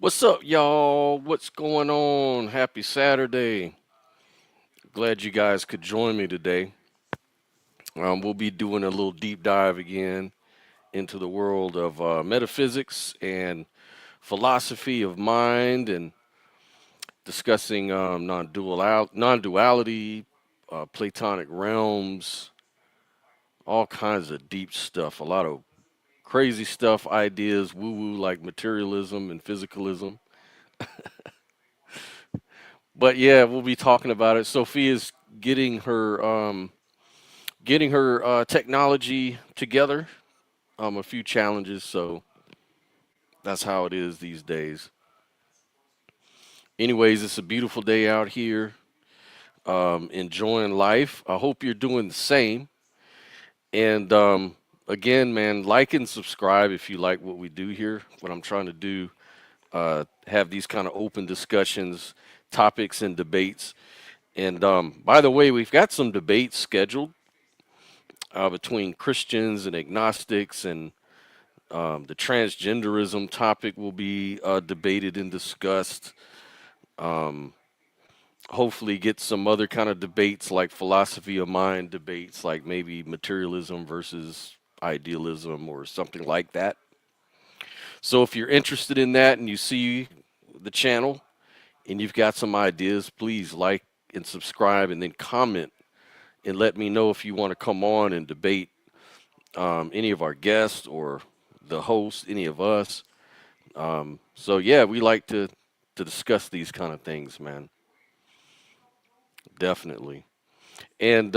What's up, y'all? What's going on? Happy Saturday. Glad you guys could join me today. We'll be doing a little deep dive again into the world of metaphysics and philosophy of mind and discussing non duality, Platonic realms, all kinds of deep stuff. A lot of crazy stuff, ideas, woo woo like materialism and physicalism. But yeah, we'll be talking about it. Sophia's getting her technology together. A few challenges, so that's how it is these days. Anyways, it's a beautiful day out here. Enjoying life. I hope you're doing the same. And again, man, like and subscribe if you like what we do here. What I'm trying to do, have these kind of open discussions, topics, and debates. And by the way, we've got some debates scheduled between Christians and agnostics, and the transgenderism topic will be debated and discussed. Um, Hopefully, get some other kind of debates like philosophy of mind debates, like maybe materialism versus idealism or something like that. So, if you're interested in that and you see the channel and you've got some ideas, please like and subscribe and then comment and let me know if you want to come on and debate any of our guests or the host, any of us. So yeah, we like to discuss these kind of things, man. Definitely. And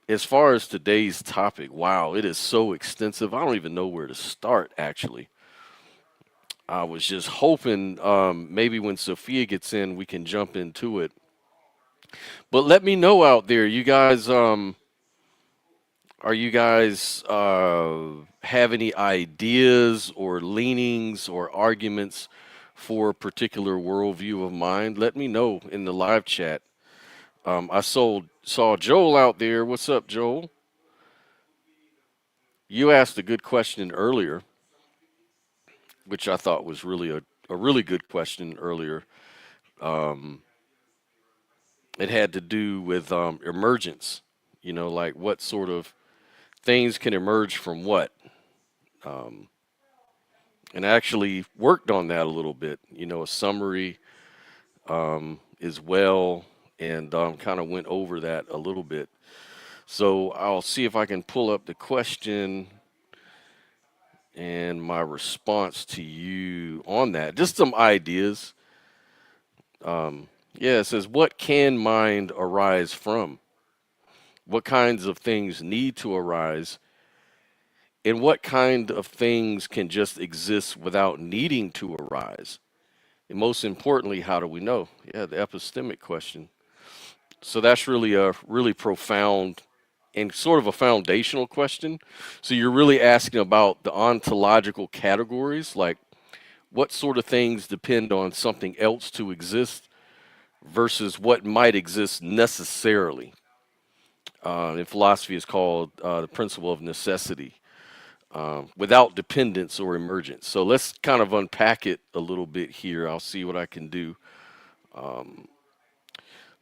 as far as today's topic, wow, it is so extensive. I don't even know where to start. Actually, I was just hoping maybe when Sophia gets in, we can jump into it. But let me know out there, you guys. Are you guys have any ideas or leanings or arguments for a particular worldview of mine? Let me know in the live chat. Saw Joel out there. What's up, Joel? You asked a good question earlier, which I thought was really a really good question earlier. Um, it had to do with emergence. Like what sort of things can emerge from what? Um, and I actually worked on that a little bit. A summary as well, and kind of went over that a little bit. So I'll see if I can pull up the question and my response to you on that. Just some ideas. Yeah, it says, what can mind arise from? What kinds of things need to arise? And what kind of things can just exist without needing to arise? And most importantly, how do we know? Yeah, the epistemic question. So that's really a really profound and sort of a foundational question. So you're really asking about the ontological categories, like what sort of things depend on something else to exist versus what might exist necessarily. In philosophy, is called the principle of necessity, without dependence or emergence. So let's kind of unpack it a little bit here. I'll see what I can do. Um,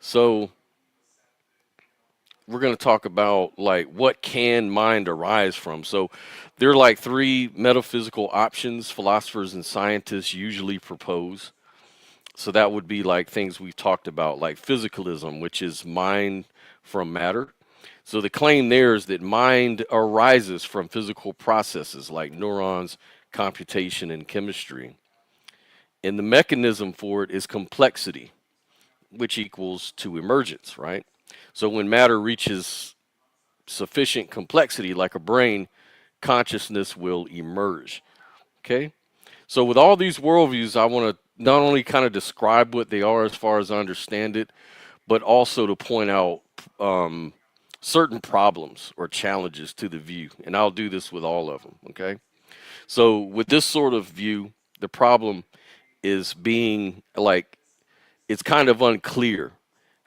so we're going to talk about like what can mind arise from. So there are like three metaphysical options philosophers and scientists usually propose. So that would be like things we've talked about, like physicalism, which is mind from matter. So the claim there is that mind arises from physical processes like neurons, computation, and chemistry. And the mechanism for it is complexity, which equals to emergence, right? So when matter reaches sufficient complexity, like a brain, consciousness will emerge. Okay? So with all these worldviews, I want to not only kind of describe what they are as far as I understand it, but also to point out certain problems or challenges to the view. And I'll do this with all of them. Okay? So with this sort of view, the problem is being like it's kind of unclear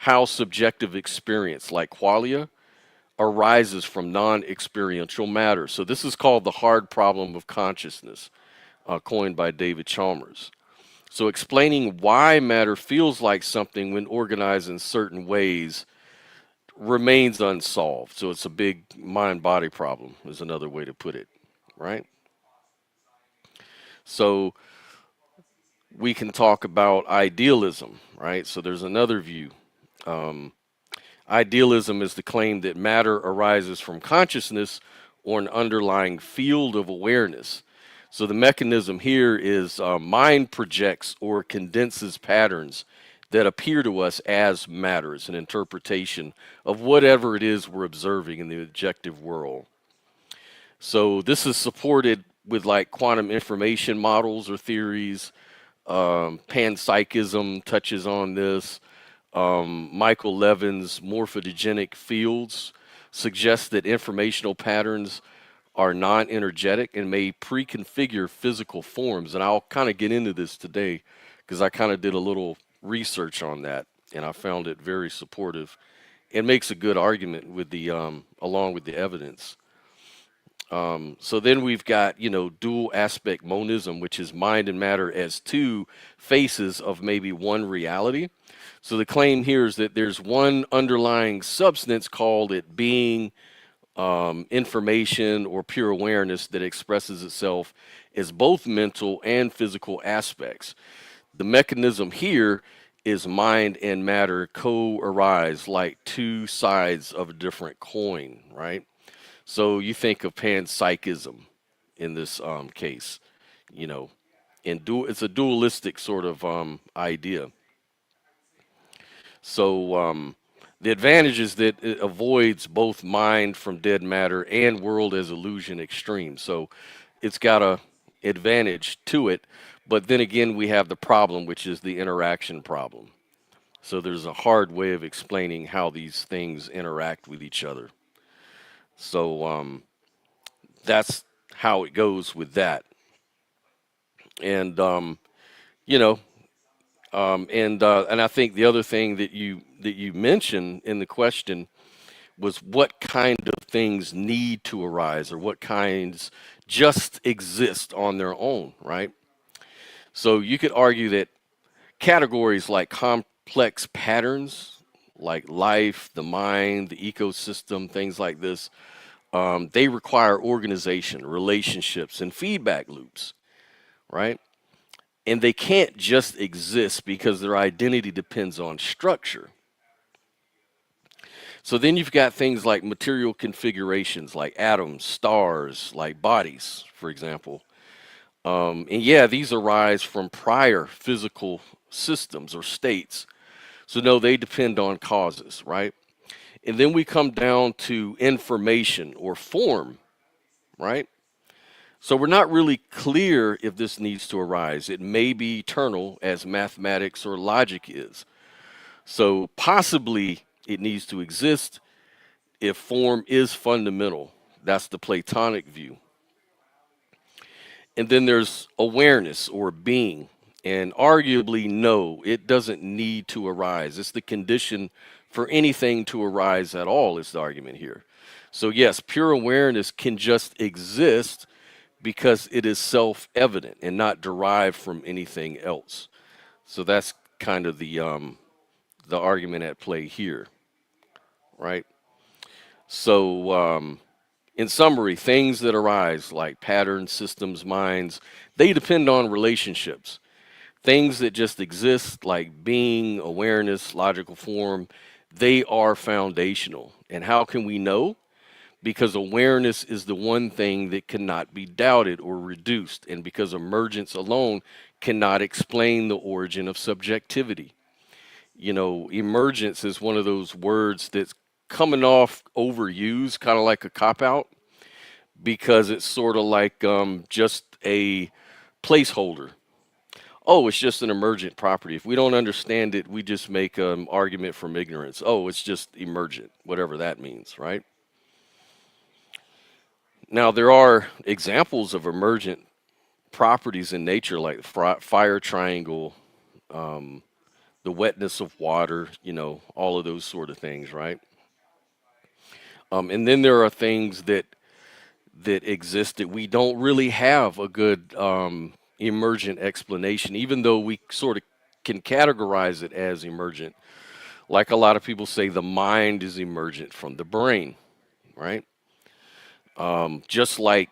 how subjective experience, like qualia, arises from non-experiential matter. So this is called the hard problem of consciousness, coined by David Chalmers. So explaining why matter feels like something when organized in certain ways remains unsolved. So it's a big mind body problem, is another way to put it, right? So we can talk about idealism, right? So there's another view. Um, Idealism is the claim that matter arises from consciousness or an underlying field of awareness. So the mechanism here is mind projects or condenses patterns that appear to us as matters, an interpretation of whatever it is we're observing in the objective world. So this is supported with like quantum information models or theories. Panpsychism touches on this. Michael Levin's morphogenic fields suggest that informational patterns are non energetic and may pre-configure physical forms. And I'll kind of get into this today because I kind of did a little research on that and I found it very supportive. It makes a good argument with the along with the evidence. So then we've got, dual aspect monism, which is mind and matter as two faces of maybe one reality. So the claim here is that there's one underlying substance called it being, information, or pure awareness that expresses itself as both mental and physical aspects. The mechanism here is mind and matter co arise like two sides of a different coin, right? So you think of panpsychism in this case, you know, and it's a dualistic sort of idea. So the advantage is that it avoids both mind from dead matter and world as illusion extreme. So it's got a advantage to it, but then again we have the problem, which is the interaction problem. So there's a hard way of explaining how these things interact with each other. So that's how it goes with that. And you know, and I think the other thing that you mentioned in the question was what kind of things need to arise or what kinds just exist on their own, right? So you could argue that categories like complex patterns, like life, the mind, the ecosystem, things like this, they require organization, relationships, and feedback loops, right? And they can't just exist because their identity depends on structure. So then you've got things like material configurations, like atoms, stars, like bodies, for example. And yeah, these arise from prior physical systems or states. So no, they depend on causes, right? And then we come down to information or form, right? So we're not really clear if this needs to arise. It may be eternal as mathematics or logic is. So possibly it needs to exist if form is fundamental. That's the Platonic view. And then there's awareness or being. And arguably, no, it doesn't need to arise. It's the condition for anything to arise at all, is the argument here. So, yes, pure awareness can just exist because it is self evident and not derived from anything else. So, that's kind of the argument at play here, right? So, in summary, things that arise like patterns, systems, minds, they depend on relationships. Things that just exist like being, awareness, logical form, they are foundational. And how can we know? Because awareness is the one thing that cannot be doubted or reduced, and because emergence alone cannot explain the origin of subjectivity. Emergence is one of those words that's coming off overused, kind of like a cop out, because it's sort of like just a placeholder. Oh, it's just an emergent property. If we don't understand it, we just make an argument from ignorance. Oh, it's just emergent, whatever that means, right? Now, there are examples of emergent properties in nature, like the fire triangle, um, the wetness of water, all of those sort of things, right? And then there are things that exist that we don't really have a good emergent explanation, even though we sort of can categorize it as emergent. Like a lot of people say, the mind is emergent from the brain, right? Just like,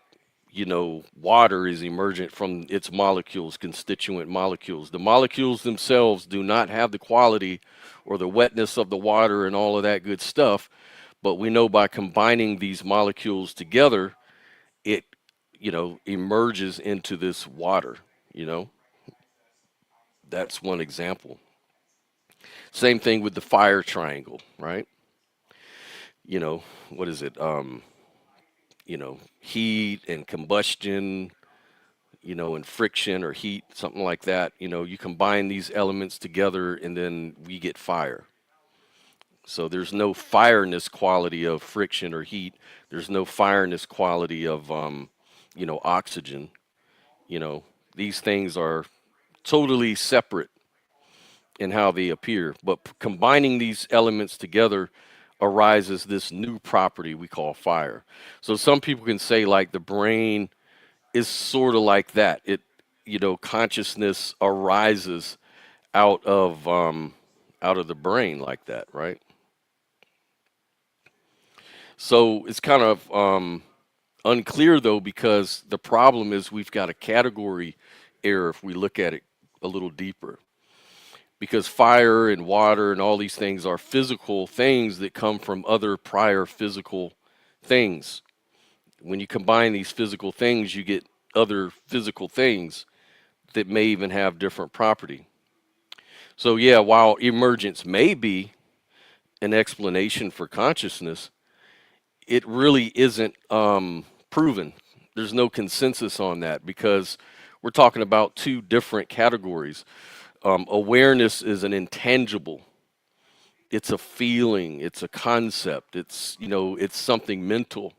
water is emergent from its molecules, constituent molecules. The molecules themselves do not have the quality or the wetness of the water and all of that good stuff, but we know by combining these molecules together, it, emerges into this water, you know. That's one example. Same thing with the fire triangle, right? What is it? Heat and combustion, and friction or heat, something like that. You combine these elements together and then we get fire. So there's no fireness quality of friction or heat. There's no fireness quality of, oxygen. You know, these things are totally separate in how they appear. But combining these elements together arises this new property we call fire. So some people can say, like, the brain is sort of like that. Consciousness arises out of the brain like that, right? So it's kind of unclear though, because the problem is we've got a category error if we look at it a little deeper. Because fire and water and all these things are physical things that come from other prior physical things. When you combine these physical things, you get other physical things that may even have different property. So yeah, while emergence may be an explanation for consciousness, it really isn't proven. There's no consensus on that because we're talking about two different categories. Awareness is an intangible. It's a feeling. It's a concept. It's something mental.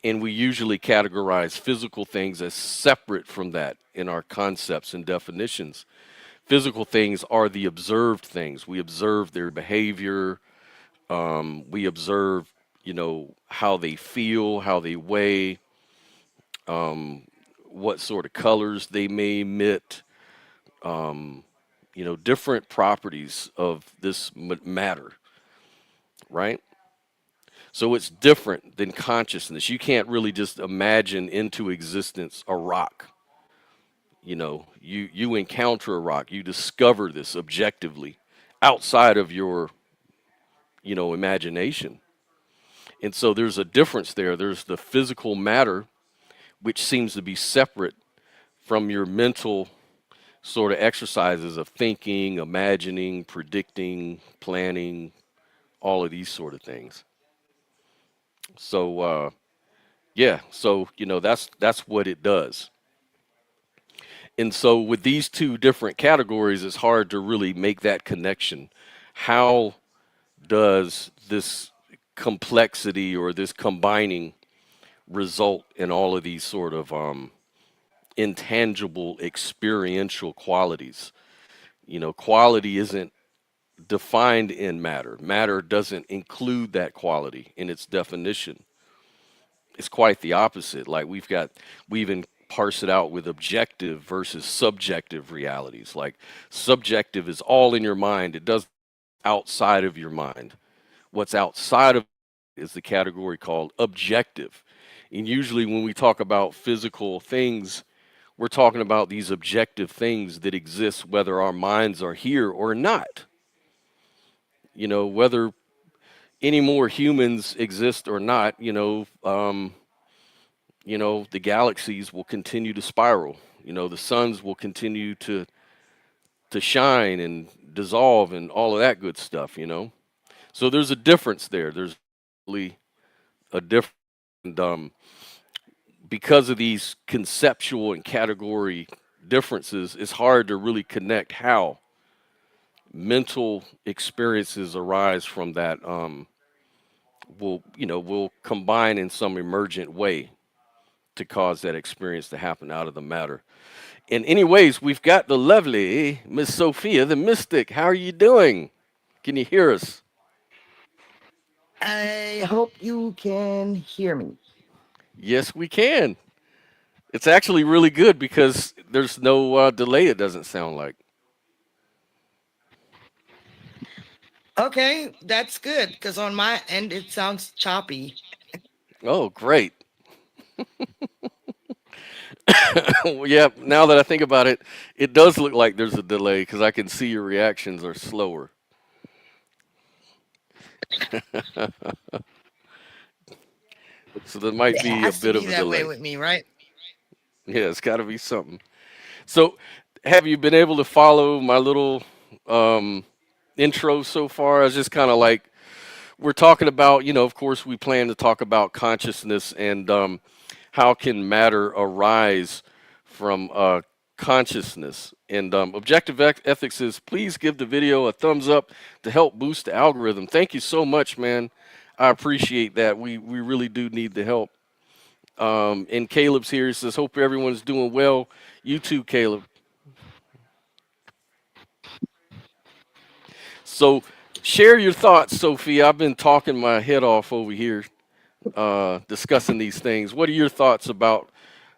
And we usually categorize physical things as separate from that in our concepts and definitions. Physical things are the observed things. We observe their behavior. We observe, how they feel, how they weigh, what sort of colors they may emit, different properties of this matter, right? So it's different than consciousness. You can't really just imagine into existence a rock. You encounter a rock, you discover this objectively outside of your, imagination. And so there's a difference there. There's the physical matter, which seems to be separate from your mental sort of exercises of thinking, imagining, predicting, planning, all of these sort of things. So yeah, so that's what it does. And so with these two different categories, it's hard to really make that connection. How does this complexity or this combining result in all of these sort of intangible experiential qualities? Quality isn't defined in matter. Matter doesn't include that quality in its definition. It's quite the opposite. Like we even parse it out with objective versus subjective realities. Like subjective is all in your mind. It does outside of your mind. What's outside of is the category called objective. And usually when we talk about physical things, we're talking about these objective things that exist whether our minds are here or not. Whether any more humans exist or not, the galaxies will continue to spiral. The suns will continue to shine and dissolve and all of that good stuff. So there's a difference there. There's really a difference. And, because of these conceptual and category differences, it's hard to really connect how mental experiences arise from that will combine in some emergent way to cause that experience to happen out of the matter. And anyways, we've got the lovely Miss Sophia, the mystic. How are you doing? Can you hear us? I hope you can hear me. Yes, we can. It's actually really good because there's no delay. It doesn't sound like. Okay, that's good because on my end it sounds choppy. Oh, great. Well, yeah. Now that I think about it, it does look like there's a delay because I can see your reactions are slower. So there might It be a has to bit be of a that way delay. with me, right? Yeah, it's got to be something. So, have you been able to follow my little um, intro so far? I was just kind of like, we're talking about, of course, we plan to talk about consciousness and how can matter arise from consciousness. And objective ethics is please give the video a thumbs up to help boost the algorithm. Thank you so much, man. I appreciate that. We really do need the help. And Caleb's here. He says, hope everyone's doing well. You too, Caleb. So share your thoughts, Sophie. I've been talking my head off over here discussing these things. What are your thoughts about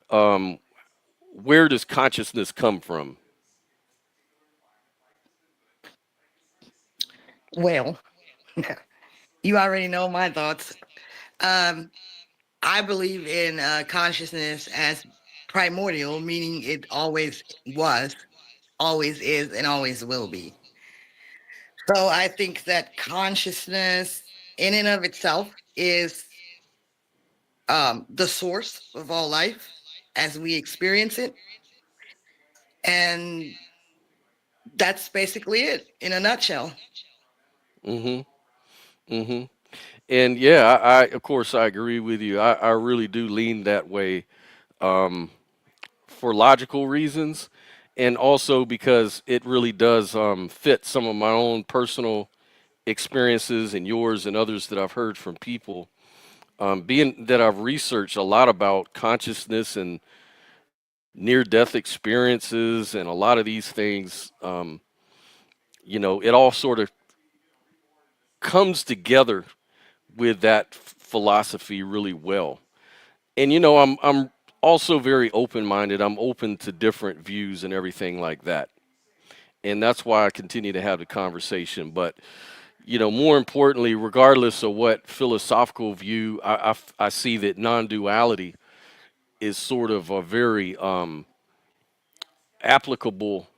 um, where does consciousness come from? Well, you already know my thoughts. Um, I believe in consciousness as primordial, meaning it always was, always is, and always will be. So I think that consciousness, in and of itself, is the source of all life as we experience it, and that's basically it in a nutshell. Mm-hmm. Mm-hmm. And yeah, I of course I agree with you. I really do lean that way um, for logical reasons, and also because it really does fit some of my own personal experiences and yours and others that I've heard from people. Being that I've researched a lot about consciousness and near death experiences and a lot of these things, it all sort of comes together with that philosophy really well. And I'm also very open-minded. I'm open to different views and everything like that. And that's why I continue to have the conversation. But more importantly, regardless of what philosophical view, I see that non-duality is sort of a very applicable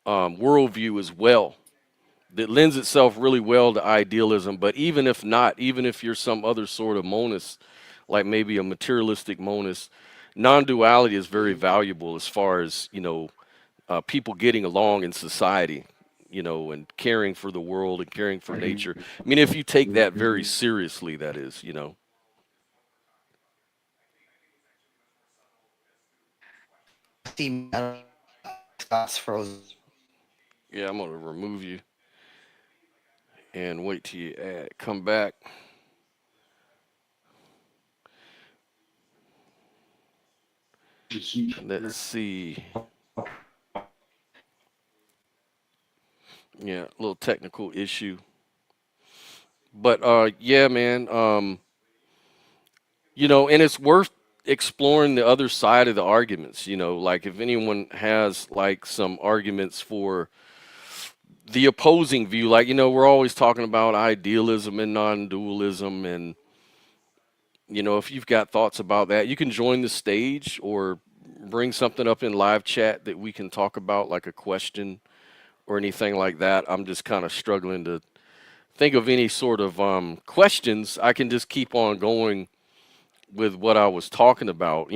worldview as well that lends itself really well to idealism. But even if not, even if you're some other sort of monist, like maybe a materialistic monist, non-duality is very valuable as far as people getting along in society, and caring for the world and caring for nature. I mean, if you take that very seriously, that is. I see. I don't know. Scott's frozen. Yeah, I'm gonna remove you and wait till you come back. Let's see. Yeah, a little technical issue. But yeah, man, and it's worth exploring the other side of the arguments, like if anyone has like some arguments for the opposing view, like we're always talking about idealism and non-dualism, and if you've got thoughts about that, you can join the stage or bring something up in live chat that we can talk about, like a question or anything like that. I'm just kind of struggling to think of any sort of questions. I can just keep on going with what I was talking about.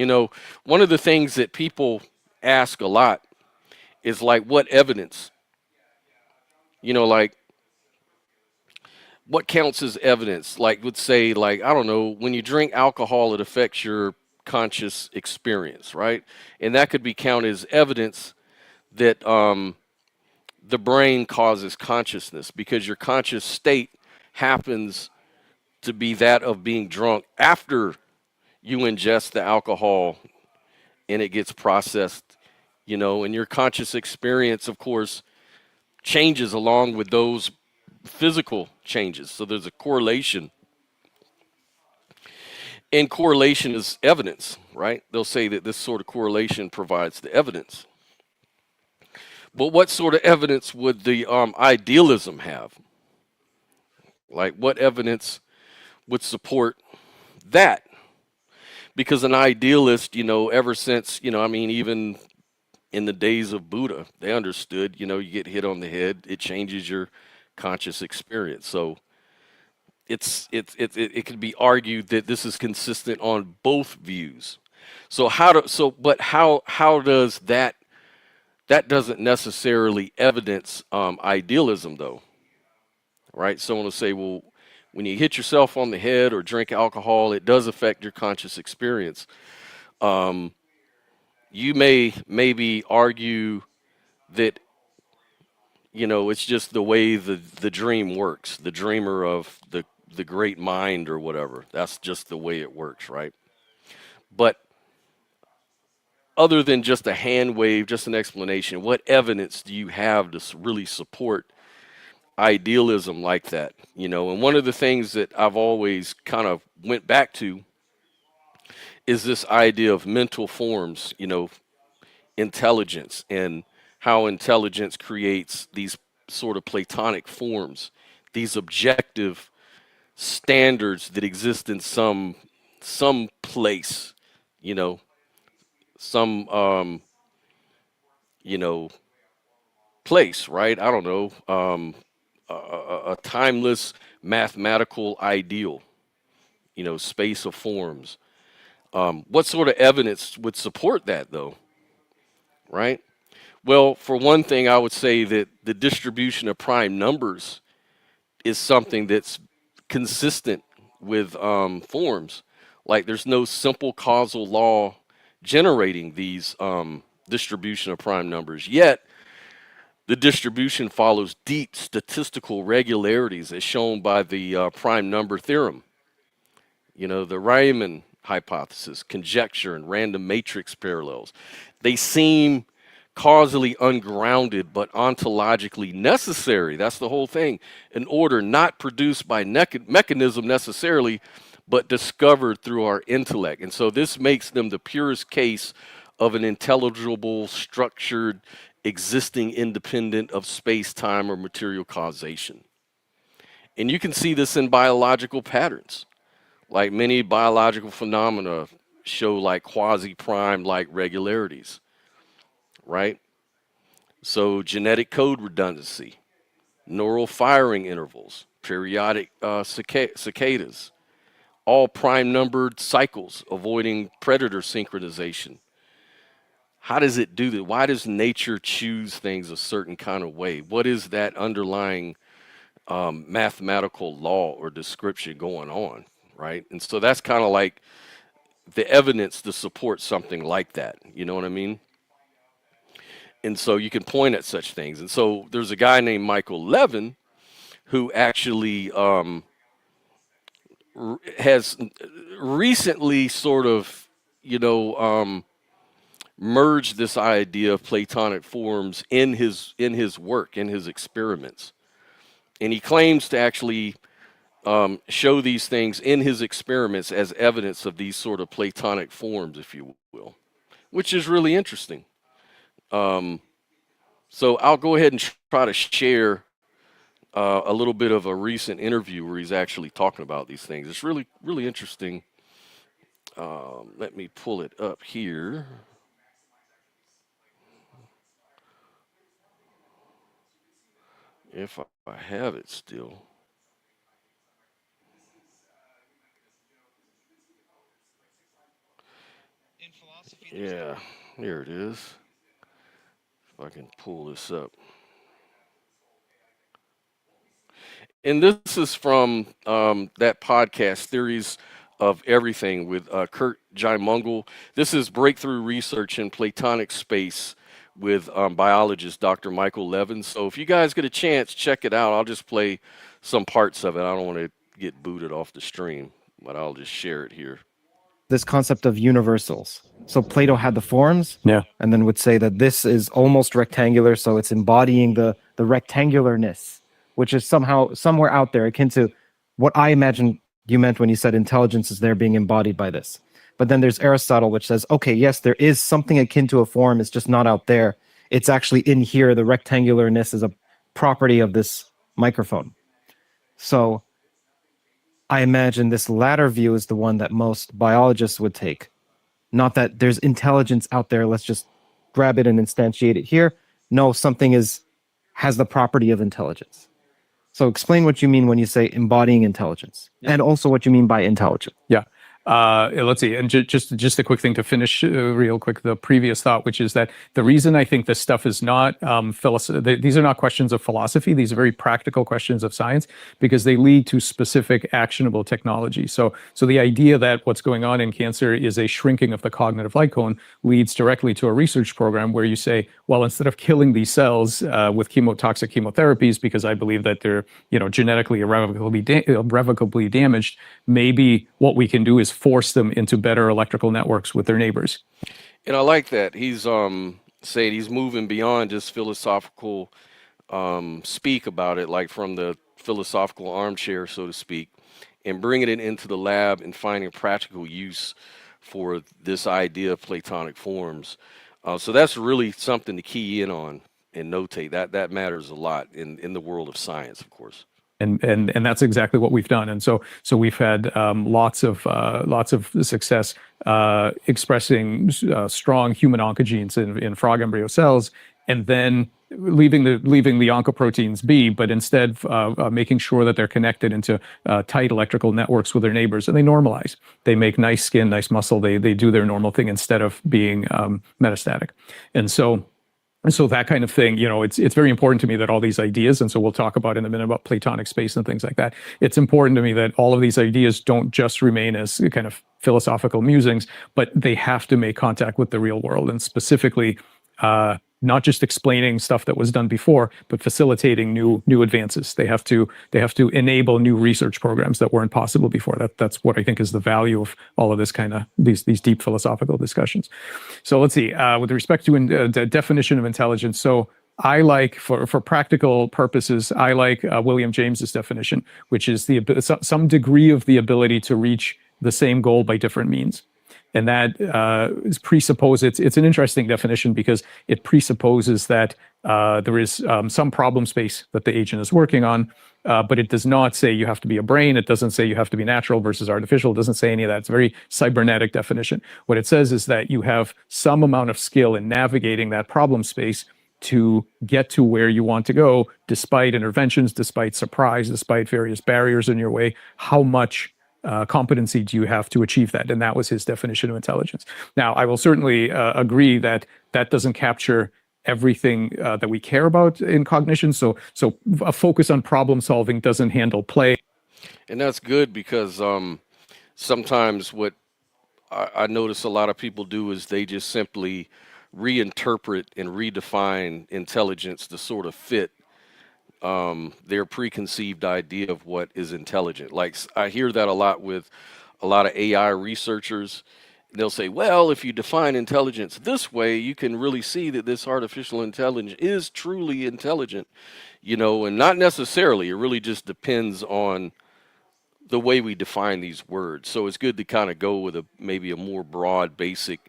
One of the things that people ask a lot is like, what evidence? Like what counts as evidence? Like, would say, like, I don't know, when you drink alcohol, it affects your conscious experience, right? And that could be counted as evidence that the brain causes consciousness because your conscious state happens to be that of being drunk after you ingest the alcohol and it gets processed, and your conscious experience, of course, changes along with those physical changes. So there's a correlation. And correlation is evidence, right? They'll say that this sort of correlation provides the evidence. But what sort of evidence would the idealism have? Like, what evidence would support that? Because an idealist, ever since, I mean, even in the days of Buddha, they understood, you get hit on the head, it changes your conscious experience. So it could be argued that this is consistent on both views. So how does that doesn't necessarily evidence idealism though, right? Someone will say, well, when you hit yourself on the head or drink alcohol, it does affect your conscious experience. Um, you may maybe argue that it's just the way the dream works, the dreamer of the great mind or whatever. That's just the way it works, right? But other than just a hand wave, just an explanation, what evidence do you have to really support idealism like that? And one of the things that I've always kind of went back to is this idea of mental forms, intelligence, and how intelligence creates these sort of Platonic forms, these objective standards that exist in some place, you know, some you know place, right? I don't know, a timeless mathematical ideal, space of forms. What sort of evidence would support that, though, right? Well, for one thing, I would say that the distribution of prime numbers is something that's consistent with forms. Like there's no simple causal law generating these distribution of prime numbers. Yet the distribution follows deep statistical regularities as shown by the prime number theorem. The Riemann hypothesis, conjecture, and random matrix parallels. They seem causally ungrounded but ontologically necessary. That's the whole thing. An order not produced by mechanism necessarily, but discovered through our intellect. And so this makes them the purest case of an intelligible, structured, existing independent of space, time, or material causation. And you can see this in biological patterns. Like many biological phenomena show like quasi-prime like regularities, right? So genetic code redundancy, neural firing intervals, periodic cicadas, all prime numbered cycles, avoiding predator synchronization. How does it do that? Why does nature choose things a certain kind of way? What is that underlying mathematical law or description going on, right? And so that's kind of like the evidence to support something like that. You know what I mean? And so you can point at such things. And so there's a guy named Michael Levin who actually has recently sort of, merged this idea of Platonic forms in his work, in his experiments. And he claims to actually show these things in his experiments as evidence of these sort of Platonic forms, if you will, which is really interesting. Um, so I'll go ahead and try to share a little bit of a recent interview where he's actually talking about these things. It's really, really interesting. Let me pull it up here. If I have it still. Yeah, here it is. If I can pull this up. And this is from that podcast, Theories of Everything, with Kurt Jaimungal. This is breakthrough research in Platonic space with biologist Dr. Michael Levin. So if you guys get a chance, check it out. I'll just play some parts of it. I don't want to get booted off the stream, but I'll just share it here. This concept of universals. So Plato had the forms, Yeah. and then would say that this is almost rectangular, so it's embodying the rectangularness, which is somehow somewhere out there akin to what I imagine you meant when you said intelligence is there being embodied by this. But then there's Aristotle, which says, okay, yes, there is something akin to a form. It's just not out there. It's actually in here. The rectangularness is a property of this microphone. So I imagine this latter view is the one that most biologists would take. Not that there's intelligence out there. Let's just grab it and instantiate it here. No, something has the property of intelligence. So explain what you mean when you say embodying intelligence, and also what you mean by intelligence. Yeah. Let's see, and just a quick thing to finish real quick the previous thought, which is that the reason I think this stuff is not these are not questions of philosophy. These are very practical questions of science because they lead to specific actionable technology. So the idea that what's going on in cancer is a shrinking of the cognitive light cone leads directly to a research program where you say, well, instead of killing these cells with toxic chemotherapies because I believe that they're genetically irrevocably damaged, maybe what we can do is force them into better electrical networks with their neighbors. And I like that he's saying he's moving beyond just philosophical speak about it, like from the philosophical armchair, so to speak, and bringing it into the lab and finding practical use for this idea of Platonic forms. So that's really something to key in on and notate. That matters a lot in the world of science, of course. And that's exactly what we've done. And so we've had lots of success expressing strong human oncogenes in frog embryo cells, and then leaving the oncoproteins be, but instead making sure that they're connected into tight electrical networks with their neighbors, and they normalize. They make nice skin, nice muscle. They do their normal thing instead of being metastatic. And so that kind of thing, it's very important to me that all these ideas, and so we'll talk about in a minute about Platonic space and things like that. It's important to me that all of these ideas don't just remain as kind of philosophical musings, but they have to make contact with the real world, and specifically, not just explaining stuff that was done before, but facilitating new advances. They have to enable new research programs that weren't possible before. That's what I think is the value of all of this kind of these deep philosophical discussions. So let's see. With respect to the definition of intelligence, so I like for practical purposes, I like William James's definition, which is some degree of the ability to reach the same goal by different means. And that presupposes, it's an interesting definition because it presupposes that there is some problem space that the agent is working on, but it does not say you have to be a brain. It doesn't say you have to be natural versus artificial. It doesn't say any of that. It's a very cybernetic definition. What it says is that you have some amount of skill in navigating that problem space to get to where you want to go, despite interventions, despite surprise, despite various barriers in your way. How much competency do you have to achieve that? And that was his definition of intelligence. Now, I will certainly agree that that doesn't capture everything that we care about in cognition. So a focus on problem solving doesn't handle play. And that's good because sometimes what I notice a lot of people do is they just simply reinterpret and redefine intelligence to sort of fit their preconceived idea of what is intelligent. Like I hear that a lot with a lot of AI researchers. They'll say, well, if you define intelligence this way, you can really see that this artificial intelligence is truly intelligent, and not necessarily. It really just depends on the way we define these words. So it's good to kind of go with maybe a more broad, basic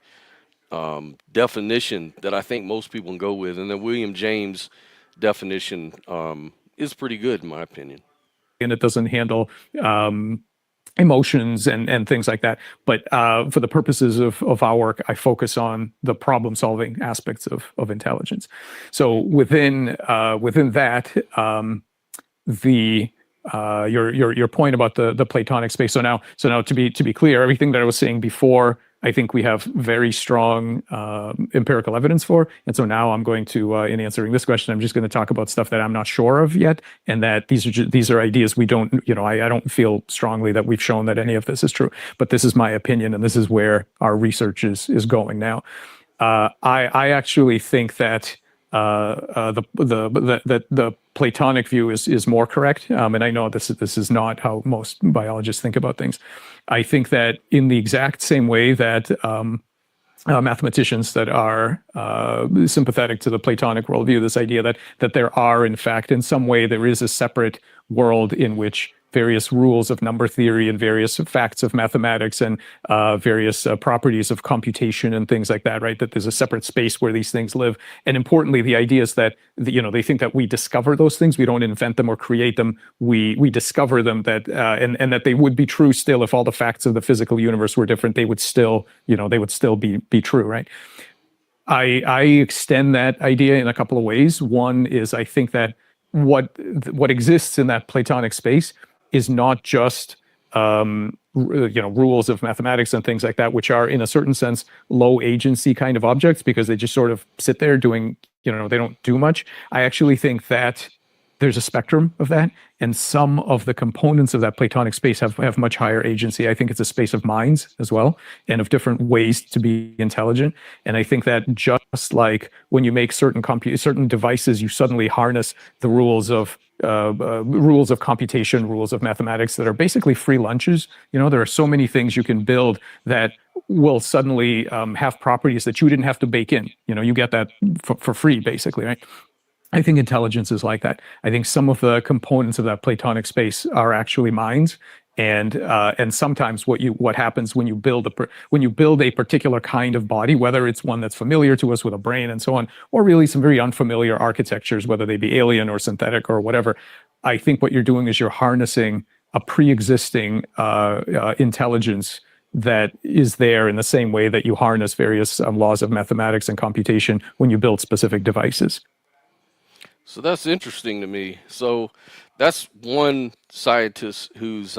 definition that I think most people can go with. And then William James' definition is pretty good in my opinion. And it doesn't handle emotions and things like that. But for the purposes of our work, I focus on the problem solving aspects of intelligence. So within that, your point about the Platonic space. So now to be clear, everything that I was saying before, I think we have very strong empirical evidence for. And so now I'm going to, in answering this question, I'm just going to talk about stuff that I'm not sure of yet, and that these are ideas we don't, I don't feel strongly that we've shown that any of this is true. But this is my opinion, and this is where our research is going now. I actually think that the Platonic view is more correct, and I know this is not how most biologists think about things. I think that in the exact same way that mathematicians that are sympathetic to the Platonic worldview, this idea that there are, in fact, in some way, there is a separate world in which various rules of number theory and various facts of mathematics and various properties of computation and things like that, right? That there's a separate space where these things live. And importantly, the idea is that they think that we discover those things. We don't invent them or create them. We discover them, that and that they would be true still if all the facts of the physical universe were different. They would still be true, right? I extend that idea in a couple of ways. One is, I think that what exists in that Platonic space is not just rules of mathematics and things like that, which are in a certain sense low agency kind of objects because they just sort of sit there doing, they don't do much. I actually think that there's a spectrum of that, and some of the components of that Platonic space have much higher agency. I think it's a space of minds as well, and of different ways to be intelligent. And I think that just like when you make certain devices, you suddenly harness the rules of computation, rules of mathematics that are basically free lunches. There are so many things you can build that will suddenly have properties that you didn't have to bake in. You get that for free, basically, right? I think intelligence is like that. I think some of the components of that Platonic space are actually minds, and sometimes what happens when you build a particular kind of body, whether it's one that's familiar to us with a brain and so on, or really some very unfamiliar architectures, whether they be alien or synthetic or whatever. I think what you're doing is you're harnessing a pre-existing intelligence that is there in the same way that you harness various laws of mathematics and computation when you build specific devices. So that's interesting to me. So that's one scientist who's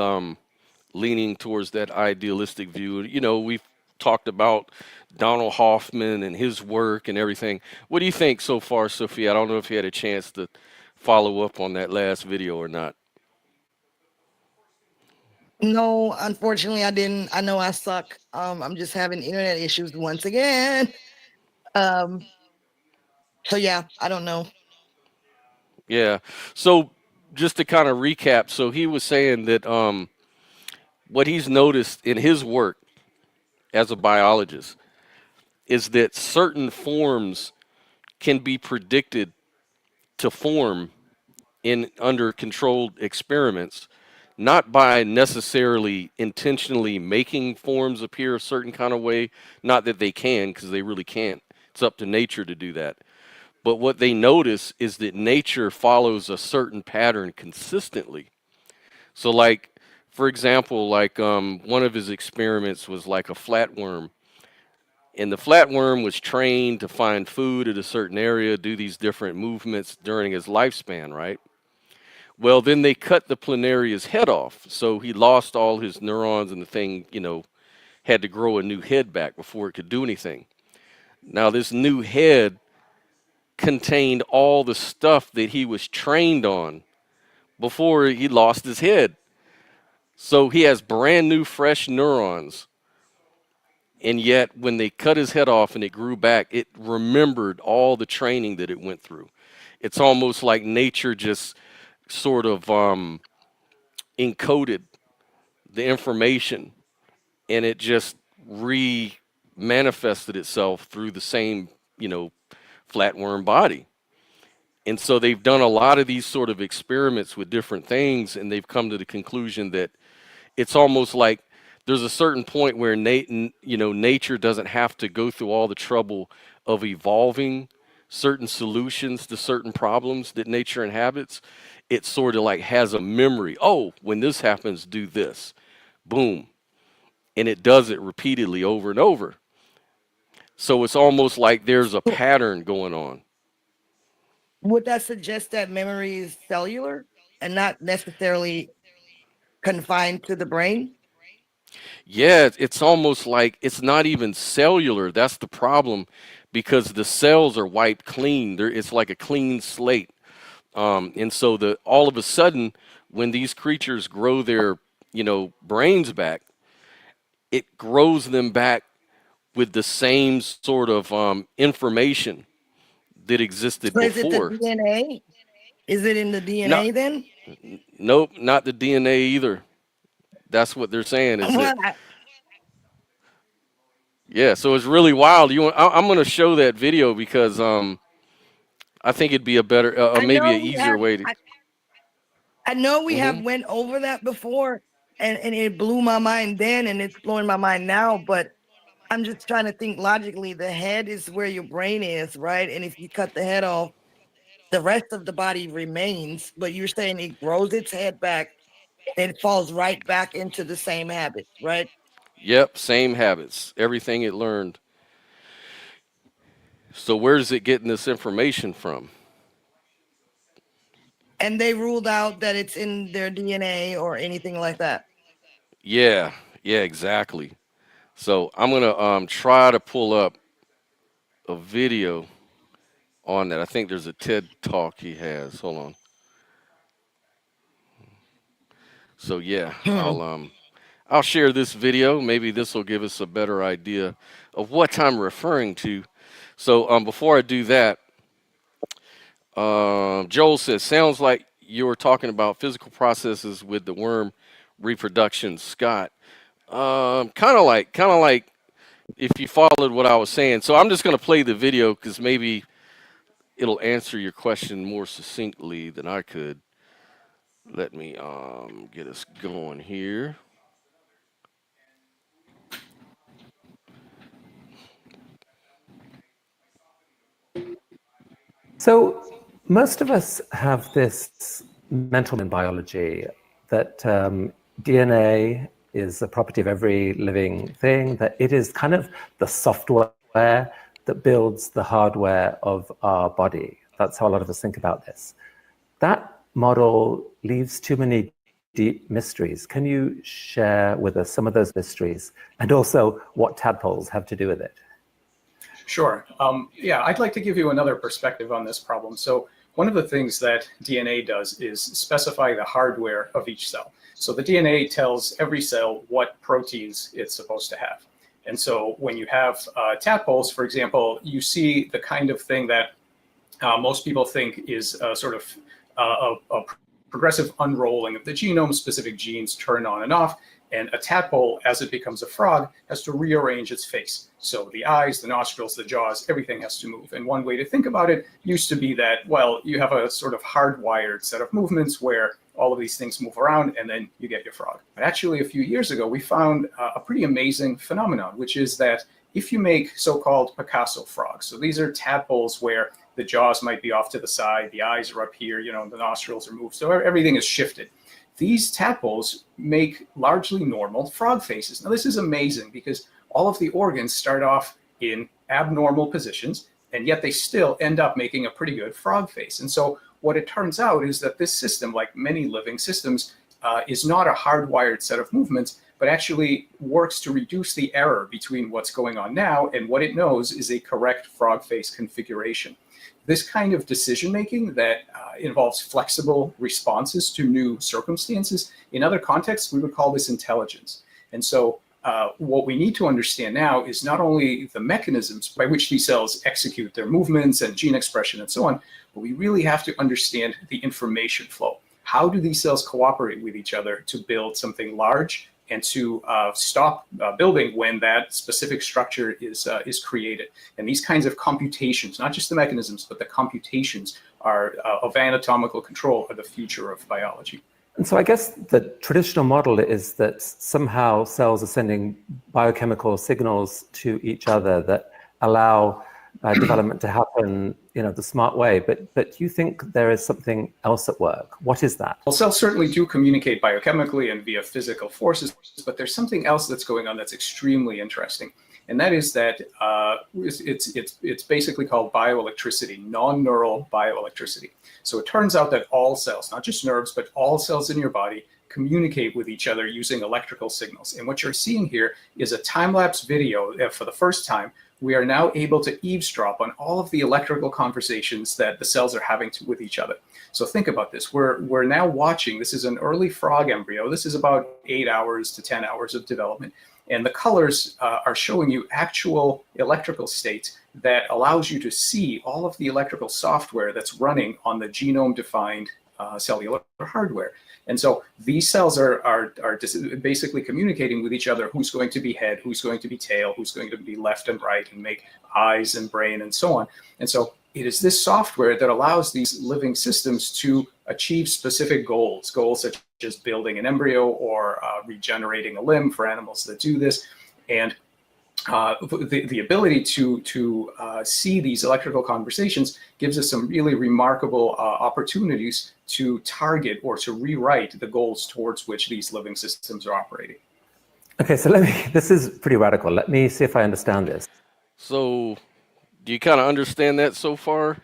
leaning towards that idealistic view. We've talked about Donald Hoffman and his work and everything. What do you think so far, Sophia? I don't know if you had a chance to follow up on that last video or not. No, unfortunately, I didn't. I know I suck. I'm just having internet issues once again. So yeah, I don't know. Yeah. So just to kind of recap, so he was saying that what he's noticed in his work as a biologist is that certain forms can be predicted to form in under controlled experiments, not by necessarily intentionally making forms appear a certain kind of way, not that they can, because they really can't. It's up to nature to do that. But what they notice is that nature follows a certain pattern consistently. So, like, for example, like one of his experiments was like a flatworm. And the flatworm was trained to find food at a certain area, do these different movements during his lifespan, right? Well, then they cut the planaria's head off. So he lost all his neurons, and the thing, had to grow a new head back before it could do anything. Now, this new head contained all the stuff that he was trained on before he lost his head. So he has brand new, fresh neurons. And yet, when they cut his head off and it grew back, it remembered all the training that it went through. It's almost like nature just sort of encoded the information, and it just re-manifested itself through the same, flatworm body. And so they've done a lot of these sort of experiments with different things, and they've come to the conclusion that it's almost like there's a certain point where nature doesn't have to go through all the trouble of evolving certain solutions to certain problems that nature inhabits. It sort of like has a memory. Oh, when this happens, do this. Boom. And it does it repeatedly over and over. So it's almost like there's a pattern going on. Would that suggest that memory is cellular and not necessarily confined to the brain? Yeah, it's almost like it's not even cellular. That's the problem, because the cells are wiped clean. It's like a clean slate. And so all of a sudden, when these creatures grow their, brains back, it grows them back with the same sort of information that existed So is it the before. DNA? Is it in the No, DNA then? nope, not the DNA either. That's what they're saying is that, Well, yeah. So it's really wild. I'm going to show that video because I think it'd be a better, I maybe know an we easier have. way to. I know we have Hmm. went over that before, and it blew my mind then, and it's blowing my mind now. But I'm just trying to think logically. The head is where your brain is, right? And if you cut the head off, the rest of the body remains. But you're saying it grows its head back and it falls right back into the same habits, right? Yep, same habits, everything it learned. So where's it getting this information from? And they ruled out that it's in their DNA or anything like that. Yeah, yeah, exactly. So I'm gonna try to pull up a video on that. I think there's a TED talk he has. Hold on. So yeah, Hmm. I'll share this video. Maybe this will give us a better idea of what I'm referring to. So before I do that, Joel says, sounds like you're talking about physical processes with the worm reproduction, Scott. Kind of like if you followed what I was saying. So I'm just going to play the video because maybe it'll answer your question more succinctly than I could. Let me get us going here. So most of us have this mental in biology that DNA is a property of every living thing, that it is kind of the software that builds the hardware of our body. That's how a lot of us think about this. That model leaves too many deep mysteries. Can you share with us some of those mysteries and also what tadpoles have to do with it? Sure. Yeah, I'd like to give you another perspective on this problem. So one of the things that DNA does is specify the hardware of each cell. So the DNA tells every cell what proteins it's supposed to have. And so when you have tadpoles, for example, you see the kind of thing that most people think is sort of a progressive unrolling of the genome. Specific genes turn on and off. And a tadpole, as it becomes a frog, has to rearrange its face. So the eyes, the nostrils, the jaws, everything has to move. And one way to think about it used to be that, well, you have a sort of hardwired set of movements where all of these things move around and then you get your frog. But actually, a few years ago, we found a pretty amazing phenomenon, which is that if you make so-called Picasso frogs, so these are tadpoles where the jaws might be off to the side, the eyes are up here, the nostrils are moved, so everything is shifted. These tadpoles make largely normal frog faces. Now, this is amazing because all of the organs start off in abnormal positions, and yet they still end up making a pretty good frog face. And so what it turns out is that this system, like many living systems, is not a hardwired set of movements, but actually works to reduce the error between what's going on now and what it knows is a correct frog face configuration. This kind of decision-making that involves flexible responses to new circumstances, in other contexts, we would call this intelligence. And so what we need to understand now is not only the mechanisms by which these cells execute their movements and gene expression and so on, but we really have to understand the information flow. How do these cells cooperate with each other to build something large and to stop building when that specific structure is created? And these kinds of computations, not just the mechanisms, but the computations are of anatomical control are the future of biology. And so I guess the traditional model is that somehow cells are sending biochemical signals to each other that allow development to happen, the smart way. But you think there is something else at work. What is that? Well, cells certainly do communicate biochemically and via physical forces, but there's something else that's going on that's extremely interesting. And that is that it's basically called bioelectricity, non-neural bioelectricity. So it turns out that all cells, not just nerves, but all cells in your body communicate with each other using electrical signals. And what you're seeing here is a time-lapse video. For the first time, we are now able to eavesdrop on all of the electrical conversations that the cells are having with each other. So think about this. We're now watching. This is an early frog embryo. This is about 8 hours to 10 hours of development. And the colors are showing you actual electrical states that allows you to see all of the electrical software that's running on the genome-defined cellular hardware. And so these cells are basically communicating with each other who's going to be head, who's going to be tail, who's going to be left and right, and make eyes and brain and so on. And so it is this software that allows these living systems to achieve specific goals such as building an embryo or regenerating a limb for animals that do this. And the ability to see these electrical conversations gives us some really remarkable opportunities to target or to rewrite the goals towards which these living systems are operating. Okay, so this is pretty radical. Let me see if I understand this. So, do you kind of understand that so far?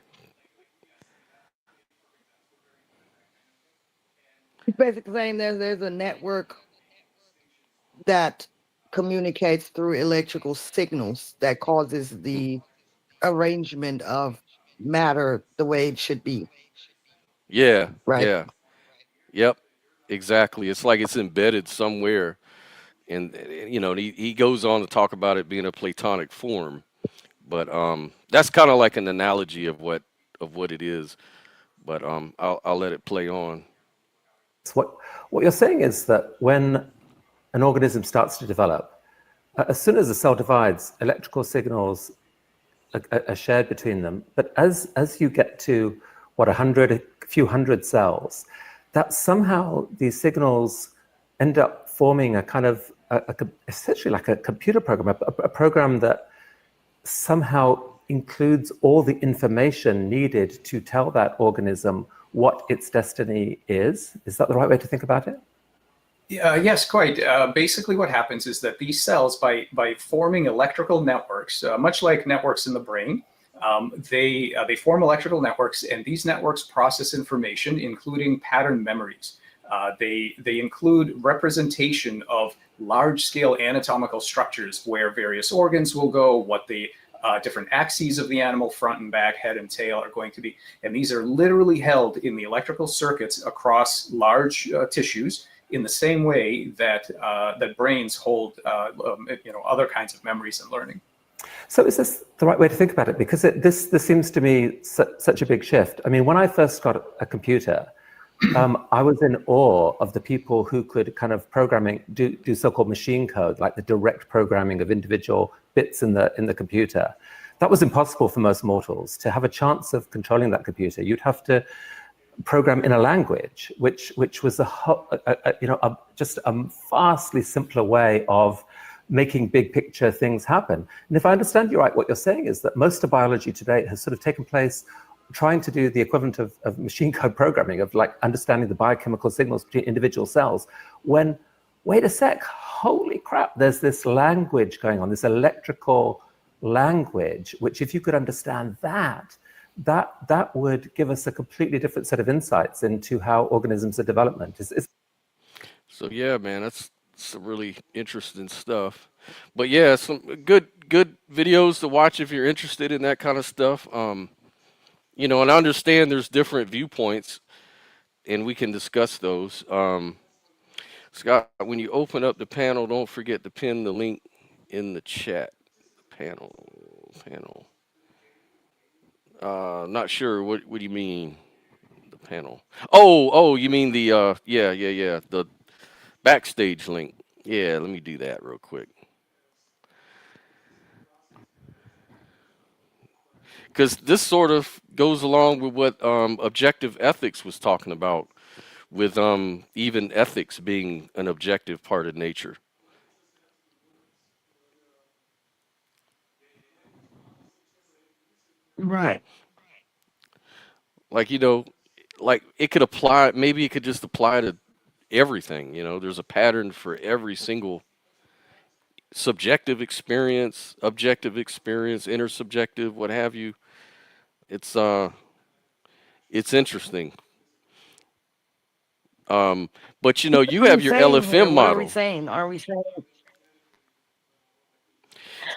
It's basically saying there's a network that communicates through electrical signals that causes the arrangement of matter the way it should be, Yeah, right? yeah, yep, exactly. It's like it's embedded somewhere, and he goes on to talk about it being a Platonic form, but that's kind of like an analogy of what it is. But I'll let it play on. So what you're saying is that when an organism starts to develop, as soon as a cell divides, electrical signals are shared between them. But as you get to a few hundred cells, that somehow these signals end up forming a kind of essentially like a computer program, a program that somehow includes all the information needed to tell that organism what its destiny is. Is that the right way to think about it? Yes, quite. Basically, what happens is that these cells, by forming electrical networks, much like networks in the brain, they form electrical networks, and these networks process information, including pattern memories. They include representation of large-scale anatomical structures where various organs will go, what the different axes of the animal, front and back, head and tail, are going to be, and these are literally held in the electrical circuits across large tissues, in the same way that that brains hold other kinds of memories and learning. So is this the right way to think about it? Because this seems to me such a big shift. I mean, when I first got a computer, I was in awe of the people who could kind of do so-called machine code, like the direct programming of individual bits in the computer. That was impossible for most mortals. To have a chance of controlling that computer, you'd have to program in a language, which was just a vastly simpler way of making big picture things happen. And if I understand you right, what you're saying is that most of biology today has sort of taken place trying to do the equivalent of machine code programming, of like understanding the biochemical signals between individual cells, when, wait a sec, holy crap, there's this language going on, this electrical language, which if you could understand that would give us a completely different set of insights into how organisms are development. So yeah, man, that's some really interesting stuff. But yeah, some good videos to watch if you're interested in that kind of stuff. And I understand there's different viewpoints, and we can discuss those. Scott, when you open up the panel, don't forget to pin the link in the chat. Panel. Not sure. What do you mean? The panel. Oh, you mean the yeah. The backstage link. Yeah, let me do that real quick. Because this sort of goes along with what objective ethics was talking about, with even ethics being an objective part of nature. Right. Like like it could apply. Maybe it could just apply to everything. There's a pattern for every single subjective experience, objective experience, intersubjective, what have you. It's interesting. But you What are have we your saying here? LFM What are we model. saying? Are we saying?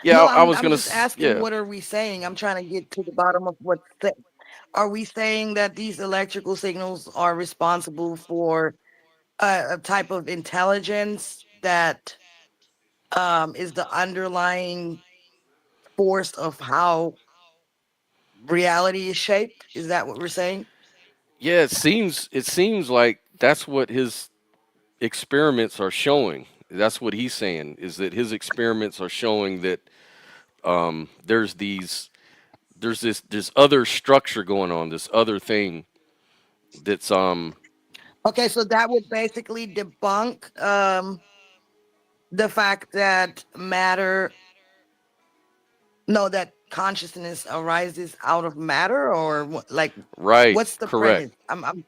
Yeah, No, I I'm was I'm gonna. just asking. Yeah, What are we saying? I'm trying to get to the bottom of what. Are we saying that these electrical signals are responsible for a type of intelligence that is the underlying force of how reality is shaped? Is that what we're saying? yeah. It seems like that's what his experiments are showing. That's what he's there's there's this other structure going on, this other thing that's Okay, so that would basically debunk the fact that that consciousness arises out of matter, or like right, what's the correct. premise? I'm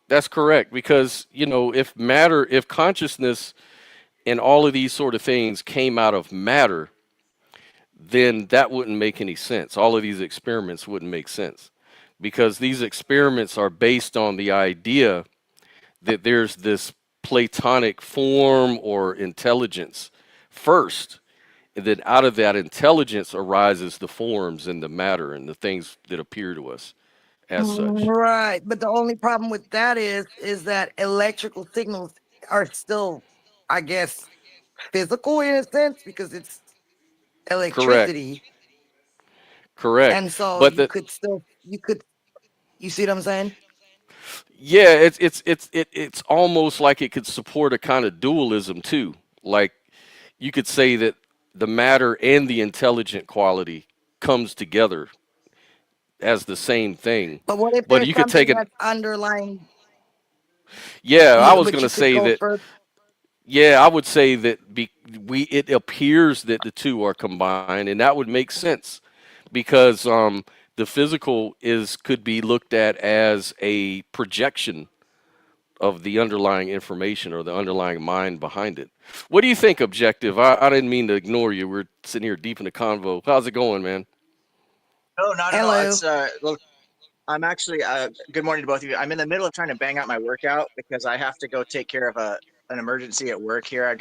That's correct, because if consciousness and all of these sort of things came out of matter, then that wouldn't make any sense. All of these experiments wouldn't make sense, because these experiments are based on the idea that there's this Platonic form or intelligence first, and then out of that intelligence arises the forms and the matter and the things that appear to us as such. right, but the only problem with that is that electrical signals are still, I guess, physical in a sense because it's Correct, electricity, correct. and so But you see what I'm saying? yeah, it's almost like it could support a kind of dualism too. Like, you could say that the matter and the intelligent quality comes together as the same thing. But what if But there's you could take something it. that's underlying Yeah, I you? was But gonna you could say go that. further. Yeah, I would say that it appears that the two are combined, and that would make sense, because the physical is could be looked at as a projection of the underlying information or the underlying mind behind it. What do you think, Objective? I didn't mean to ignore you. We're sitting here deep in the convo. How's it going, man? No, not at all. Hello. It's look, I'm actually good morning to both of you. I'm in the middle of trying to bang out my workout because I have to go take care of an emergency at work here.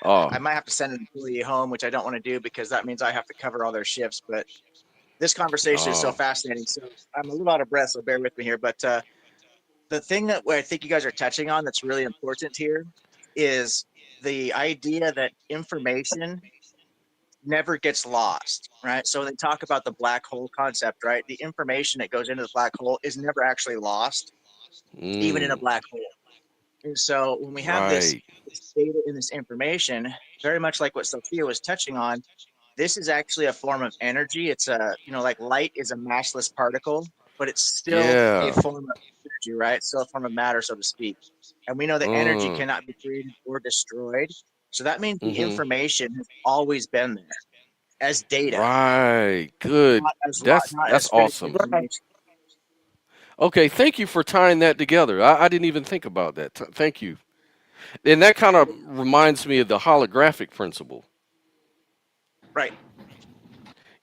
Oh, I might have to send an employee home, which I don't want to do because that means I have to cover all their shifts. But this conversation is so oh, fascinating. So I'm a little out of breath, so bear with me here. But the thing that I think you guys are touching on that's really important here is the idea that information never gets lost, right? So they talk about the black hole concept, right? The information that goes into the black hole is never actually lost, even in a mm, black hole. And so when we have right, this data and this information, very much like what Sophia was touching on, this is actually a form of energy. It's like light is a massless particle, but it's still a yeah, form of energy, right? Still a form of matter, so to speak. And we know that energy mm, cannot be created or destroyed. So that means the mm-hmm, information has always been there as data, right, good. not That's as finished awesome. Right. information. Okay, thank you for tying that together. I didn't even think about that. Thank you. And that kind of reminds me of the holographic principle. Right.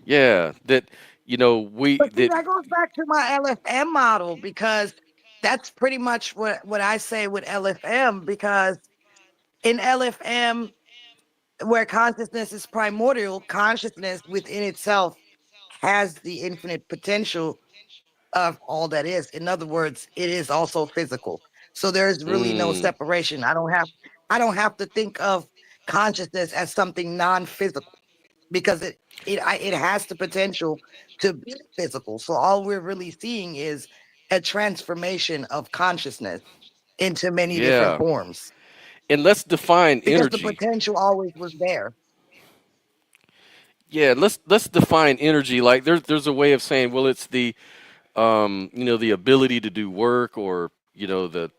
Yeah, that we But see, that that goes back to my LFM model because that's pretty much what I say with LFM. Because in LFM, where consciousness is primordial, consciousness within itself has the infinite potential of all that is. In other words, it is also physical. So there's really no mm, separation. I don't have to think of consciousness as something non-physical because it has the potential to be physical. So all we're really seeing is a transformation of consciousness into many different yeah. forms And let's define because the energy. potential always was there. Yeah, let's define energy. Like, there's a way of saying, well, it's the the ability to do work, or the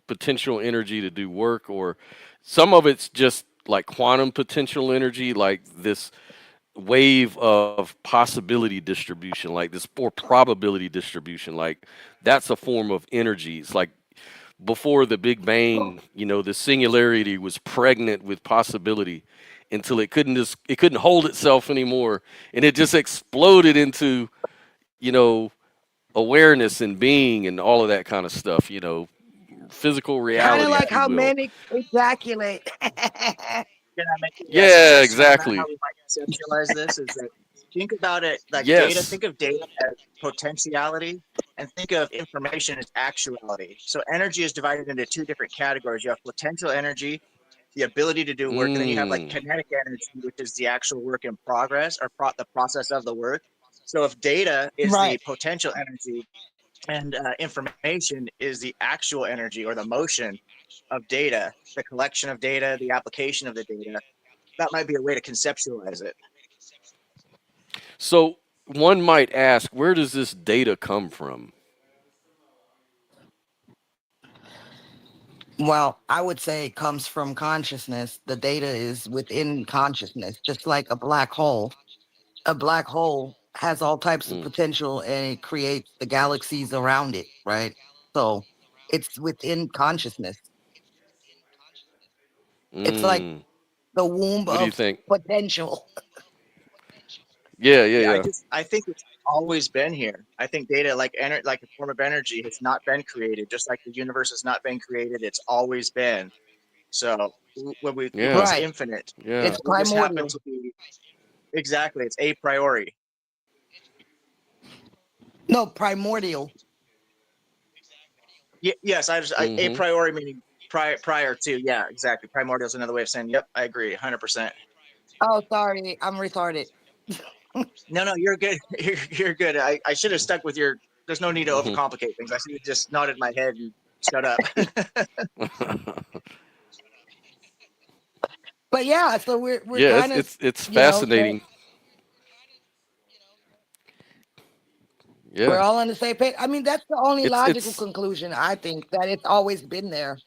potential energy to do work, or some of it's just like quantum potential energy, like this wave of possibility distribution, like this, or probability distribution, like that's a form of energy. It's like before the Big Bang, the singularity was pregnant with possibility until it couldn't hold itself anymore, and it just exploded into you know awareness and being and all of that kind of stuff. Physical Kind of reality, like if you how will. men ejaculate. Can I make a Yeah, suggestion on how exactly. we might conceptualize this? Is that think about it like data, Yes. think of data as potentiality, and think of information as actuality. So energy is divided into two different categories. You have potential energy, the ability to do work, and then you have like Mm. kinetic energy, which is the actual work in progress or the process of the work. So if data is the Right. potential energy and information is the actual energy or the motion of data, the collection of data, the application of the data, that might be a way to conceptualize it. So one might ask, where does this data come from? Well, I would say it comes from consciousness. The data is within consciousness, just like a black hole. A black hole has all types of Mm. potential and it creates the galaxies around it, right? So it's within consciousness. It's like Mm. the womb What do you of think? potential. Yeah, yeah, Yeah, yeah. I think it's always been here. I think data, like a form of energy, has not been created. Just like the universe has not been created, it's always been. So Yeah, it's Right. infinite. yeah. It's We just happen primordial. to be exactly. It's a priori. No, primordial. Yes, a Mm-hmm. priori meaning prior to. Yeah, exactly. Primordial is another way of saying. Yep, I agree, 100%. Oh, sorry, I'm retarded. No, no, you're good. You're good. I should have stuck with your. There's no need to Mm-hmm. overcomplicate things. I should have just nodded my head and shut up. But yeah, so we're Yeah, kind of, it's saying fascinating. we're Yeah, all on the same page. I mean, that's the only logical it's conclusion, I think, that it's always been there.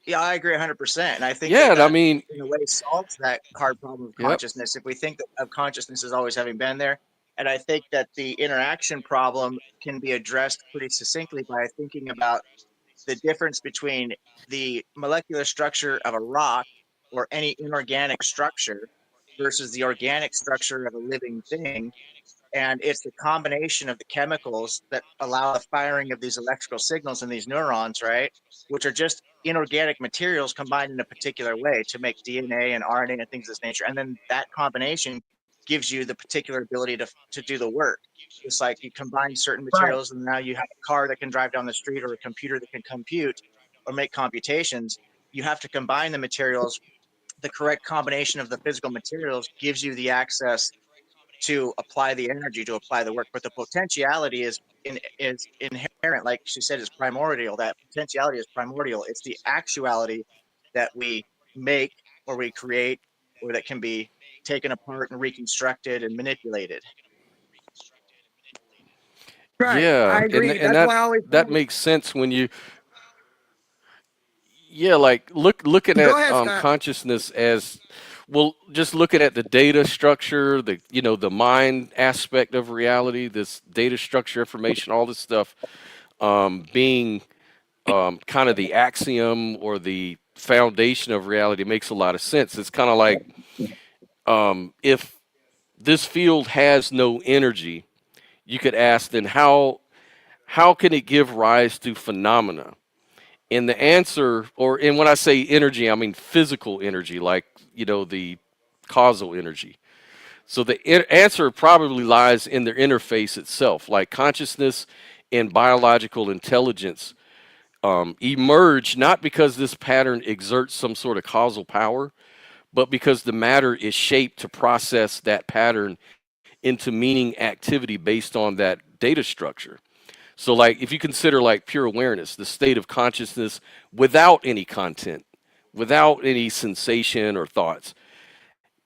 Yeah, I agree 100%. And I think yeah, and I that mean, in a way solves that hard problem of yep. consciousness if we think of consciousness as always having been there. And I think that the interaction problem can be addressed pretty succinctly by thinking about the difference between the molecular structure of a rock or any inorganic structure versus the organic structure of a living thing. And it's the combination of the chemicals that allow the firing of these electrical signals in these neurons, right? Which are just inorganic materials combined in a particular way to make DNA and RNA and things of this nature. And then that combination gives you the particular ability to do the work. It's like you combine certain Right. materials and now you have a car that can drive down the street or a computer that can compute or make computations. You have to combine the materials. The correct combination of the physical materials gives you the access to apply the energy, to apply the work. But the potentiality is inherent, like she said, is primordial. That potentiality is primordial. It's the actuality that we make or we create or that can be taken apart and reconstructed and manipulated. Right. I Yeah, agree. and That's that why I always that say, makes sense when you, yeah, like looking go at ahead, Scott. consciousness as, well, just looking at the data structure, the the mind aspect of reality, this data structure, information, all this stuff, being kind of the axiom or the foundation of reality makes a lot of sense. It's kind of like, if this field has no energy, you could ask, then how can it give rise to phenomena? And the answer, and when I say energy, I mean physical energy, like the causal energy. So the answer probably lies in their interface itself, like consciousness and biological intelligence emerge not because this pattern exerts some sort of causal power, but because the matter is shaped to process that pattern into meaning activity based on that data structure. So, like, if you consider like pure awareness, the state of consciousness without any content, without any sensation or thoughts,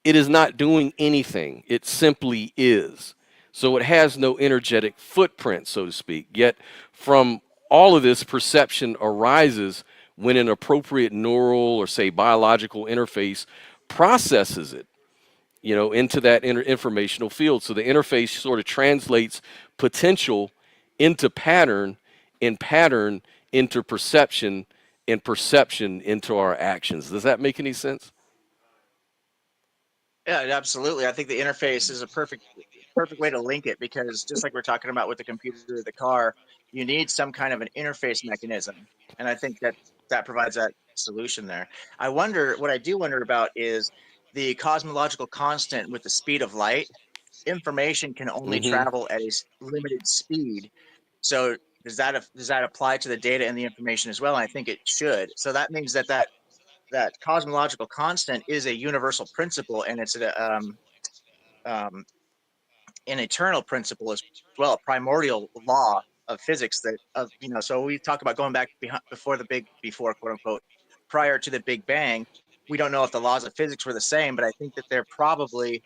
it is not doing anything. It simply is. So it has no energetic footprint, so to speak. Yet, from all of this, perception arises when an appropriate neural or, say, biological interface processes it, into that informational field. So the interface sort of translates potential into pattern, and pattern into perception, and perception into our actions. Does that make any sense? Yeah, absolutely. I think the interface is a perfect way to link it because just like we're talking about with the computer or the car, you need some kind of an interface mechanism. And I think that that provides that solution there. What I do wonder about is the cosmological constant with the speed of light. Information can only Mm-hmm. travel at a limited speed. So does that apply to the data and the information as well? And I think it should. So that means that cosmological constant is a universal principle and it's um, an eternal principle as well, a primordial law of physics that so we talk about going back before quote unquote prior to the Big Bang. We don't know if the laws of physics were the same, but I think that they're probably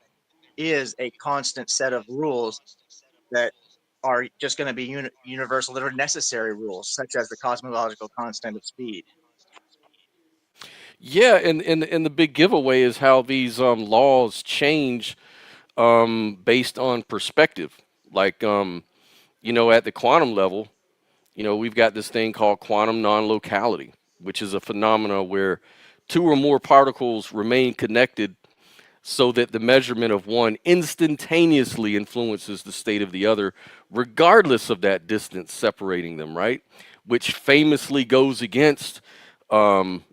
is a constant set of rules that are just going to be universal, that are necessary rules, such as the cosmological constant of speed. Yeah, and the big giveaway is how these laws change based on perspective. Like at the quantum level, we've got this thing called quantum non-locality, which is a phenomena where two or more particles remain connected so that the measurement of one instantaneously influences the state of the other, regardless of that distance separating them, right? Which famously goes against, Albert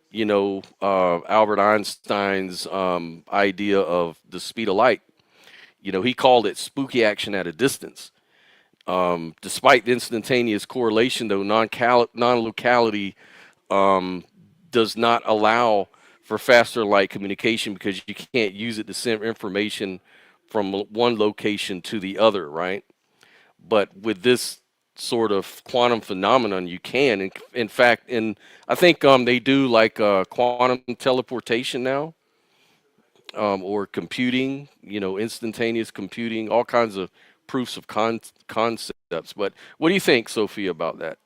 Einstein's idea of the speed of light. He called it spooky action at a distance. Despite the instantaneous correlation, though, non-locality does not allow for faster light communication because you can't use it to send information from one location to the other, right? But with this sort of quantum phenomenon, you can. In fact, I think they do like quantum teleportation now, or computing, instantaneous computing, all kinds of proofs of concepts. But what do you think, Sophia, about that?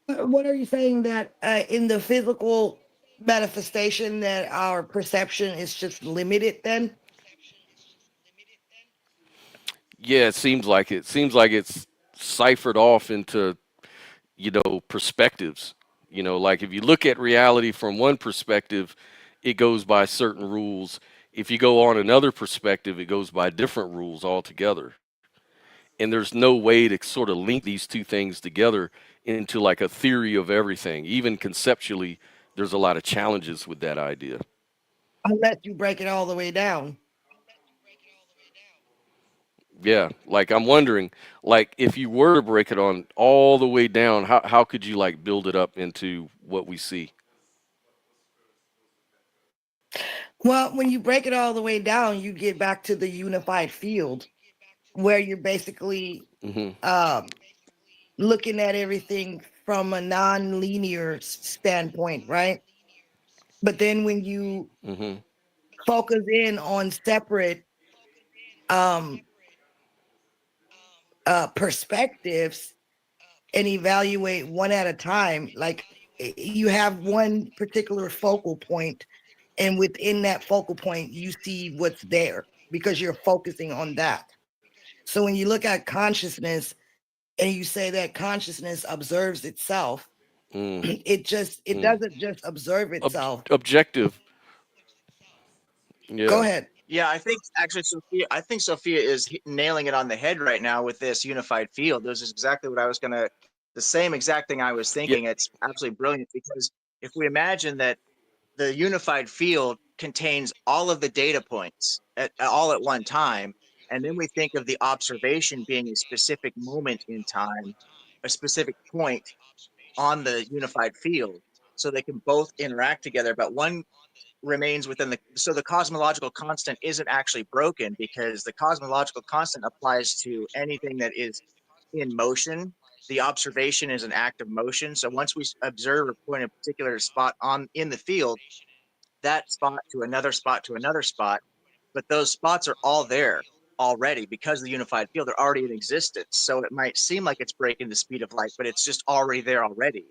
What are you saying that in the physical manifestation that our perception is just limited then? Yeah, it seems like it. Seems like it's ciphered off into, perspectives. Like if you look at reality from one perspective, it goes by certain rules. If you go on another perspective, it goes by different rules altogether. And there's no way to sort of link these two things together into like a theory of everything. Even conceptually, there's a lot of challenges with that idea. Unless you break it all the way down. Yeah, like I'm wondering, like if you were to break it on all the way down, how could you like build it up into what we see? Well, when you break it all the way down, you get back to the unified field where you're basically Hmm. um, looking at everything from a non-linear standpoint, right? But then when you Hmm. focus in on separate um, perspectives and evaluate one at a time, like you have one particular focal point, and within that focal point, you see what's there because you're focusing on that. So when you look at consciousness and you say that consciousness observes itself, Mm. it Mm. doesn't just observe itself. Objective. Go Yeah. ahead. Yeah, I think Sophia is nailing it on the head right now with this unified field. This is exactly what I was gonna, the same exact thing I was Yeah. thinking. It's absolutely brilliant because if we imagine that the unified field contains all of the data points all at one time, and then we think of the observation being a specific moment in time, a specific point on the unified field, so they can both interact together, but one remains within the cosmological constant isn't actually broken because the cosmological constant applies to anything that is in motion. The observation is an act of motion, so once we observe or point a particular spot on in the field, that spot to another spot to another spot, but those spots are all there already because of the unified field. They're already in existence, so it might seem like it's breaking the speed of light, but it's just already there already.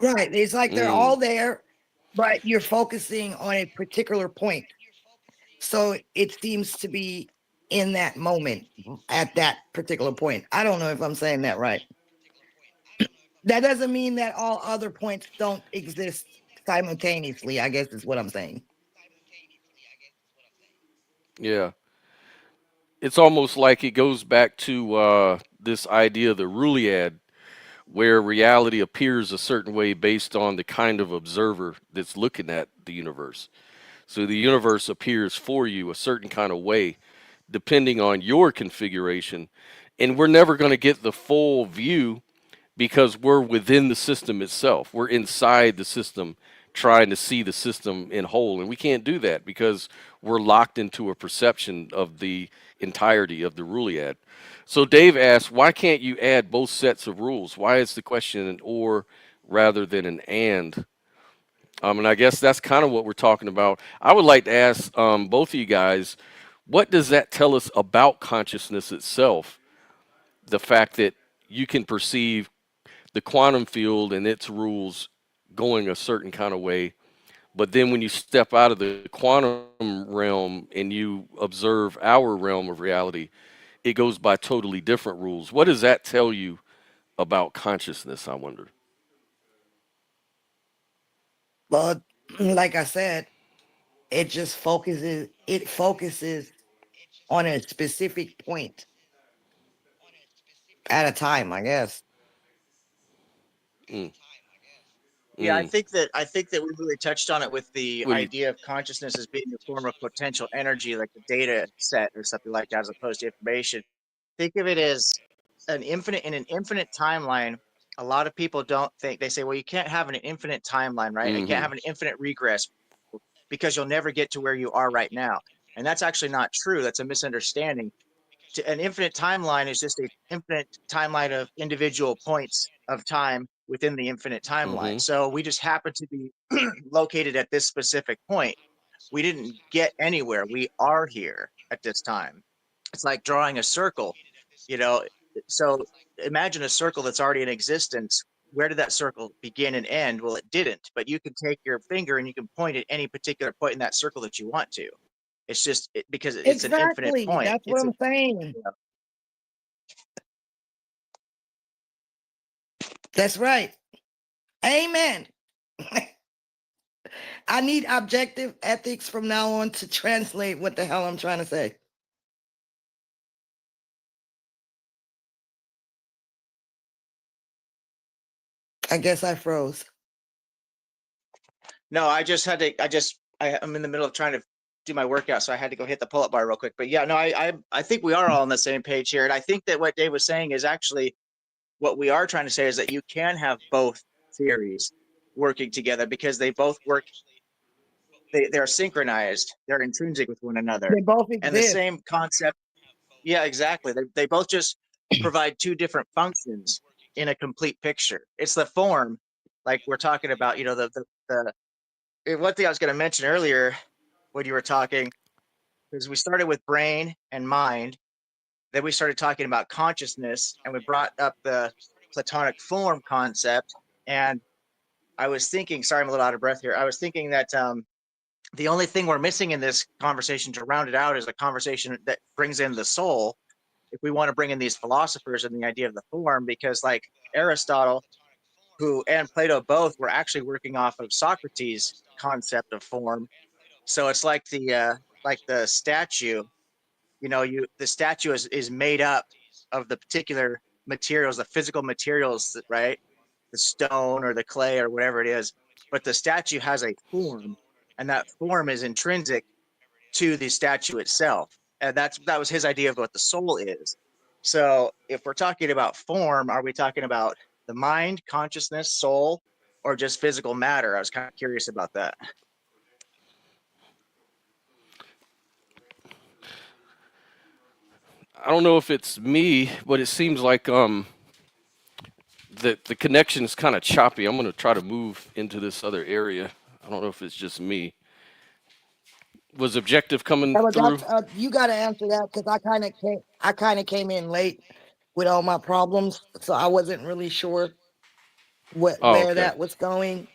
Right. It's like they're Mm. all there, but you're focusing on a particular point. So it seems to be in that moment at that particular point. I don't know if I'm saying that right. That doesn't mean that all other points don't exist simultaneously, I guess is what I'm saying. Yeah. It's almost like it goes back to this idea of the Rulliad, where reality appears a certain way based on the kind of observer that's looking at the universe. So the universe appears for you a certain kind of way, depending on your configuration. And we're never going to get the full view because we're within the system itself. We're inside the system trying to see the system in whole. And we can't do that because we're locked into a perception of the entirety of the Rulliad. So Dave asked, why can't you add both sets of rules? Why is the question an or rather than an and? And I guess that's kind of what we're talking about. I would like to ask both of you guys, what does that tell us about consciousness itself? The fact that you can perceive the quantum field and its rules going a certain kind of way, but then when you step out of the quantum realm and you observe our realm of reality, it goes by totally different rules. What does that tell you about consciousness, I wonder? But like I said, it focuses on a specific point at a time, I guess. Mm, Yeah, I mm. think that I think that we really touched on it with the What do you? idea of consciousness as being a form of potential energy, like the data set or something like that, as opposed to information. Think of it as an infinite timeline. A lot of people don't think, they say, well, you can't have an infinite timeline, right? You can't Mm-hmm. have an infinite regress because you'll never get to where you are right now. And that's actually not true. That's a misunderstanding. An infinite timeline is just an infinite timeline of individual points of time within the infinite timeline. Mm-hmm. So we just happen to be located at this specific point. We didn't get anywhere. We are here at this time. It's like drawing a circle, you know. So imagine a circle that's already in existence. Where did that circle begin and end? Well, it didn't, but you can take your finger and you can point at any particular point in that circle that you want to. It's just because it's an infinite Exactly. point. That's what I'm saying. That's right. Amen. I need objective ethics from now on to translate what the hell I'm trying to say. I guess I froze. No, I just had to. I'm in the middle of trying to do my workout, so I had to go hit the pull-up bar real quick. But yeah, no, I think we are all on the same page here, and I think that what Dave was saying is actually what we are trying to say is that you can have both theories working together because they both work. They're synchronized. They're intrinsic with one another, They both and the exist. same concept. Yeah, exactly. They both just provide two different functions in a complete picture. It's the form, like we're talking about. You know, one thing I was going to mention earlier when you were talking is we started with brain and mind, then we started talking about consciousness, and we brought up the platonic form concept. And I was thinking, sorry, I'm a little out of breath here. I was thinking that the only thing we're missing in this conversation to round it out is a conversation that brings in the soul. If we want to bring in these philosophers and the idea of the form, because like Aristotle, who and Plato both were actually working off of Socrates' concept of form. So it's like the statue, the statue is made up of the particular materials, the physical materials, right? The stone or the clay or whatever it is. But the statue has a form, and that form is intrinsic to the statue itself. And that was his idea of what the soul is. So if we're talking about form, are we talking about the mind, consciousness, soul, or just physical matter? I was kind of curious about that. I don't know if it's me, but it seems like the connection is kind of choppy. I'm going to try to move into this other area. I don't know if it's just me. Was objective coming Yeah, but through? that's you got to answer that because I kind of came in late with all my problems, so I wasn't really sure Oh, where okay. that was going.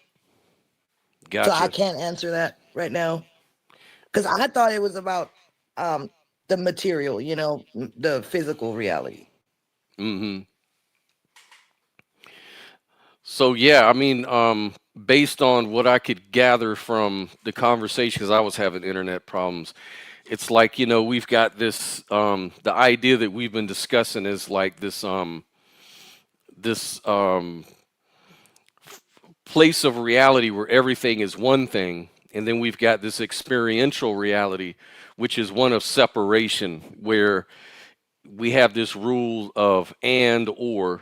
So I Gotcha. can't answer that right now because I thought it was about um the material, the physical reality. Mm-hmm. So yeah, I mean, based on what I could gather from the conversation, because I was having internet problems, it's like we've got this the idea that we've been discussing is like this place of reality where everything is one thing, and then we've got this experiential reality, which is one of separation, where we have this rule of and or,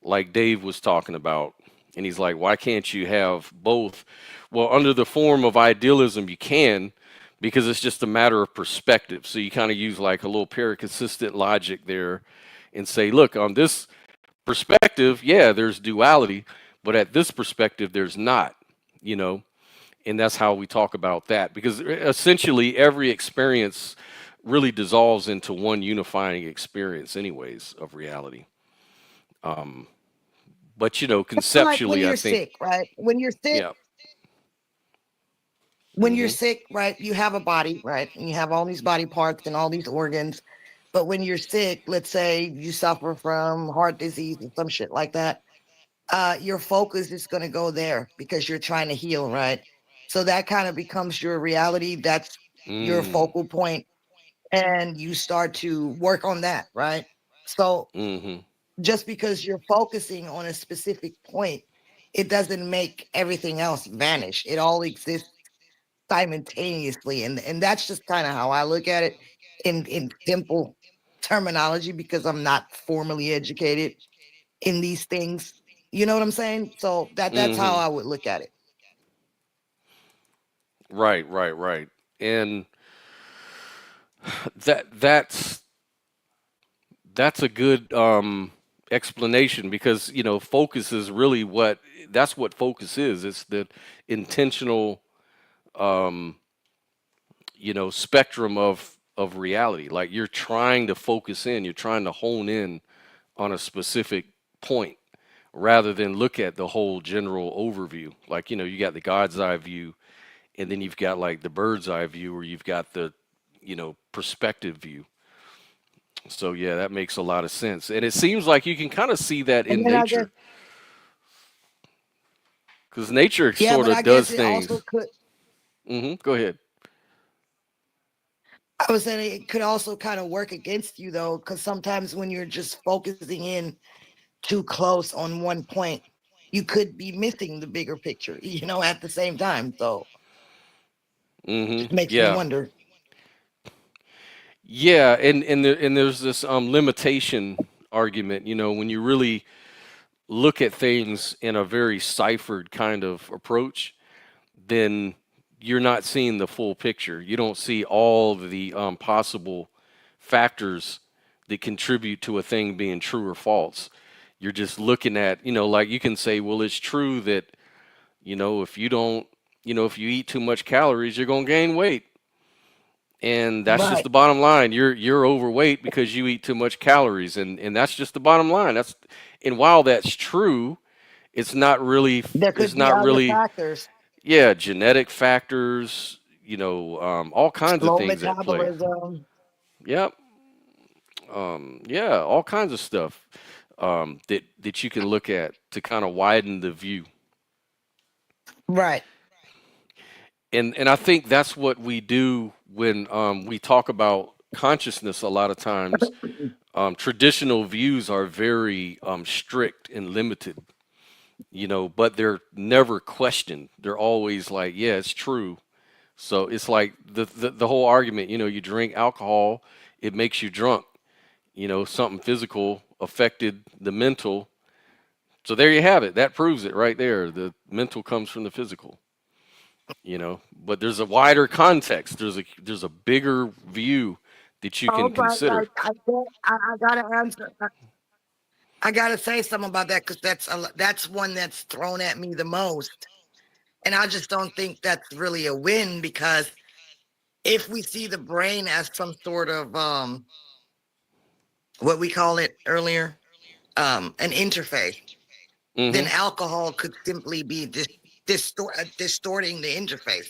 like Dave was talking about. And he's like, why can't you have both? Well, under the form of idealism, you can, because it's just a matter of perspective. So you kind of use like a little pair of consistent logic there and say, look, on this perspective, yeah, there's duality, but at this perspective, there's not, you know? and that's how we talk about that, because essentially every experience really dissolves into one unifying experience anyways of reality. um but Like when conceptually I you're think, sick, right? When you're sick, yeah. when you're Hmm. sick, right? You have a body, right? And you have all these body parts and all these organs. But when you're sick, let's say you suffer from heart disease or some shit like that, your focus is going to go there because you're trying to heal, right? So that kind of becomes your reality. That's your Mm. focal point, and you start to work on that, right? So Hmm. just because you're focusing on a specific point, it doesn't make everything else vanish. It all exists simultaneously, and that's just kind of how I look at it in simple terminology, because I'm not formally educated in these things. You know what I'm saying? So that's how Hmm. I would look at it. Right, right, right. And that's a good explanation, because focus is really what that's what focus is. It's the intentional um spectrum of reality. Like, you're trying to focus in, you're trying to hone in on a specific point, rather than look at the whole general overview. Like, you got the God's eye view, and then you've got like the bird's eye view, or you've got the perspective view. So yeah, that makes a lot of sense, and it seems like you can kind of see that And in then I guess, nature, because nature yeah, sort but of I guess does it also things. could, Go ahead. I was saying it could also kind of work against you though, because sometimes when you're just focusing in too close on one point, you could be missing the bigger picture, at the same time. So it makes me Yeah, wonder. yeah, and there's this limitation argument. When you really look at things in a very ciphered kind of approach, then you're not seeing the full picture. You don't see all of the possible factors that contribute to a thing being true or false. You're just looking at, like, you can say, well, it's true that, if you don't, if you eat too much calories, you're going to gain weight. And that's just Right. the bottom line. You're overweight because you eat too much calories, and that's just the bottom line. And while that's true, it's not really There it's could be not other really factors, yeah, genetic factors, all kinds of slow things at play. metabolism. Yep. Yeah, all kinds of stuff that you can look at to kind of widen the view. Right. And I think that's what we do when we talk about consciousness. A lot of times, traditional views are very strict and limited, but they're never questioned. They're always like, yeah, it's true. So it's like the whole argument, you drink alcohol, it makes you drunk. Something physical affected the mental. So there you have it. That proves it right there. The mental comes from the physical. But there's a wider context. There's a bigger view that you Oh, can but consider. I gotta answer. I gotta say something about that because that's one that's thrown at me the most, and I just don't think that's really a win because if we see the brain as some sort of what we call it earlier, an interface, then Hmm. alcohol could simply be distorting the interface.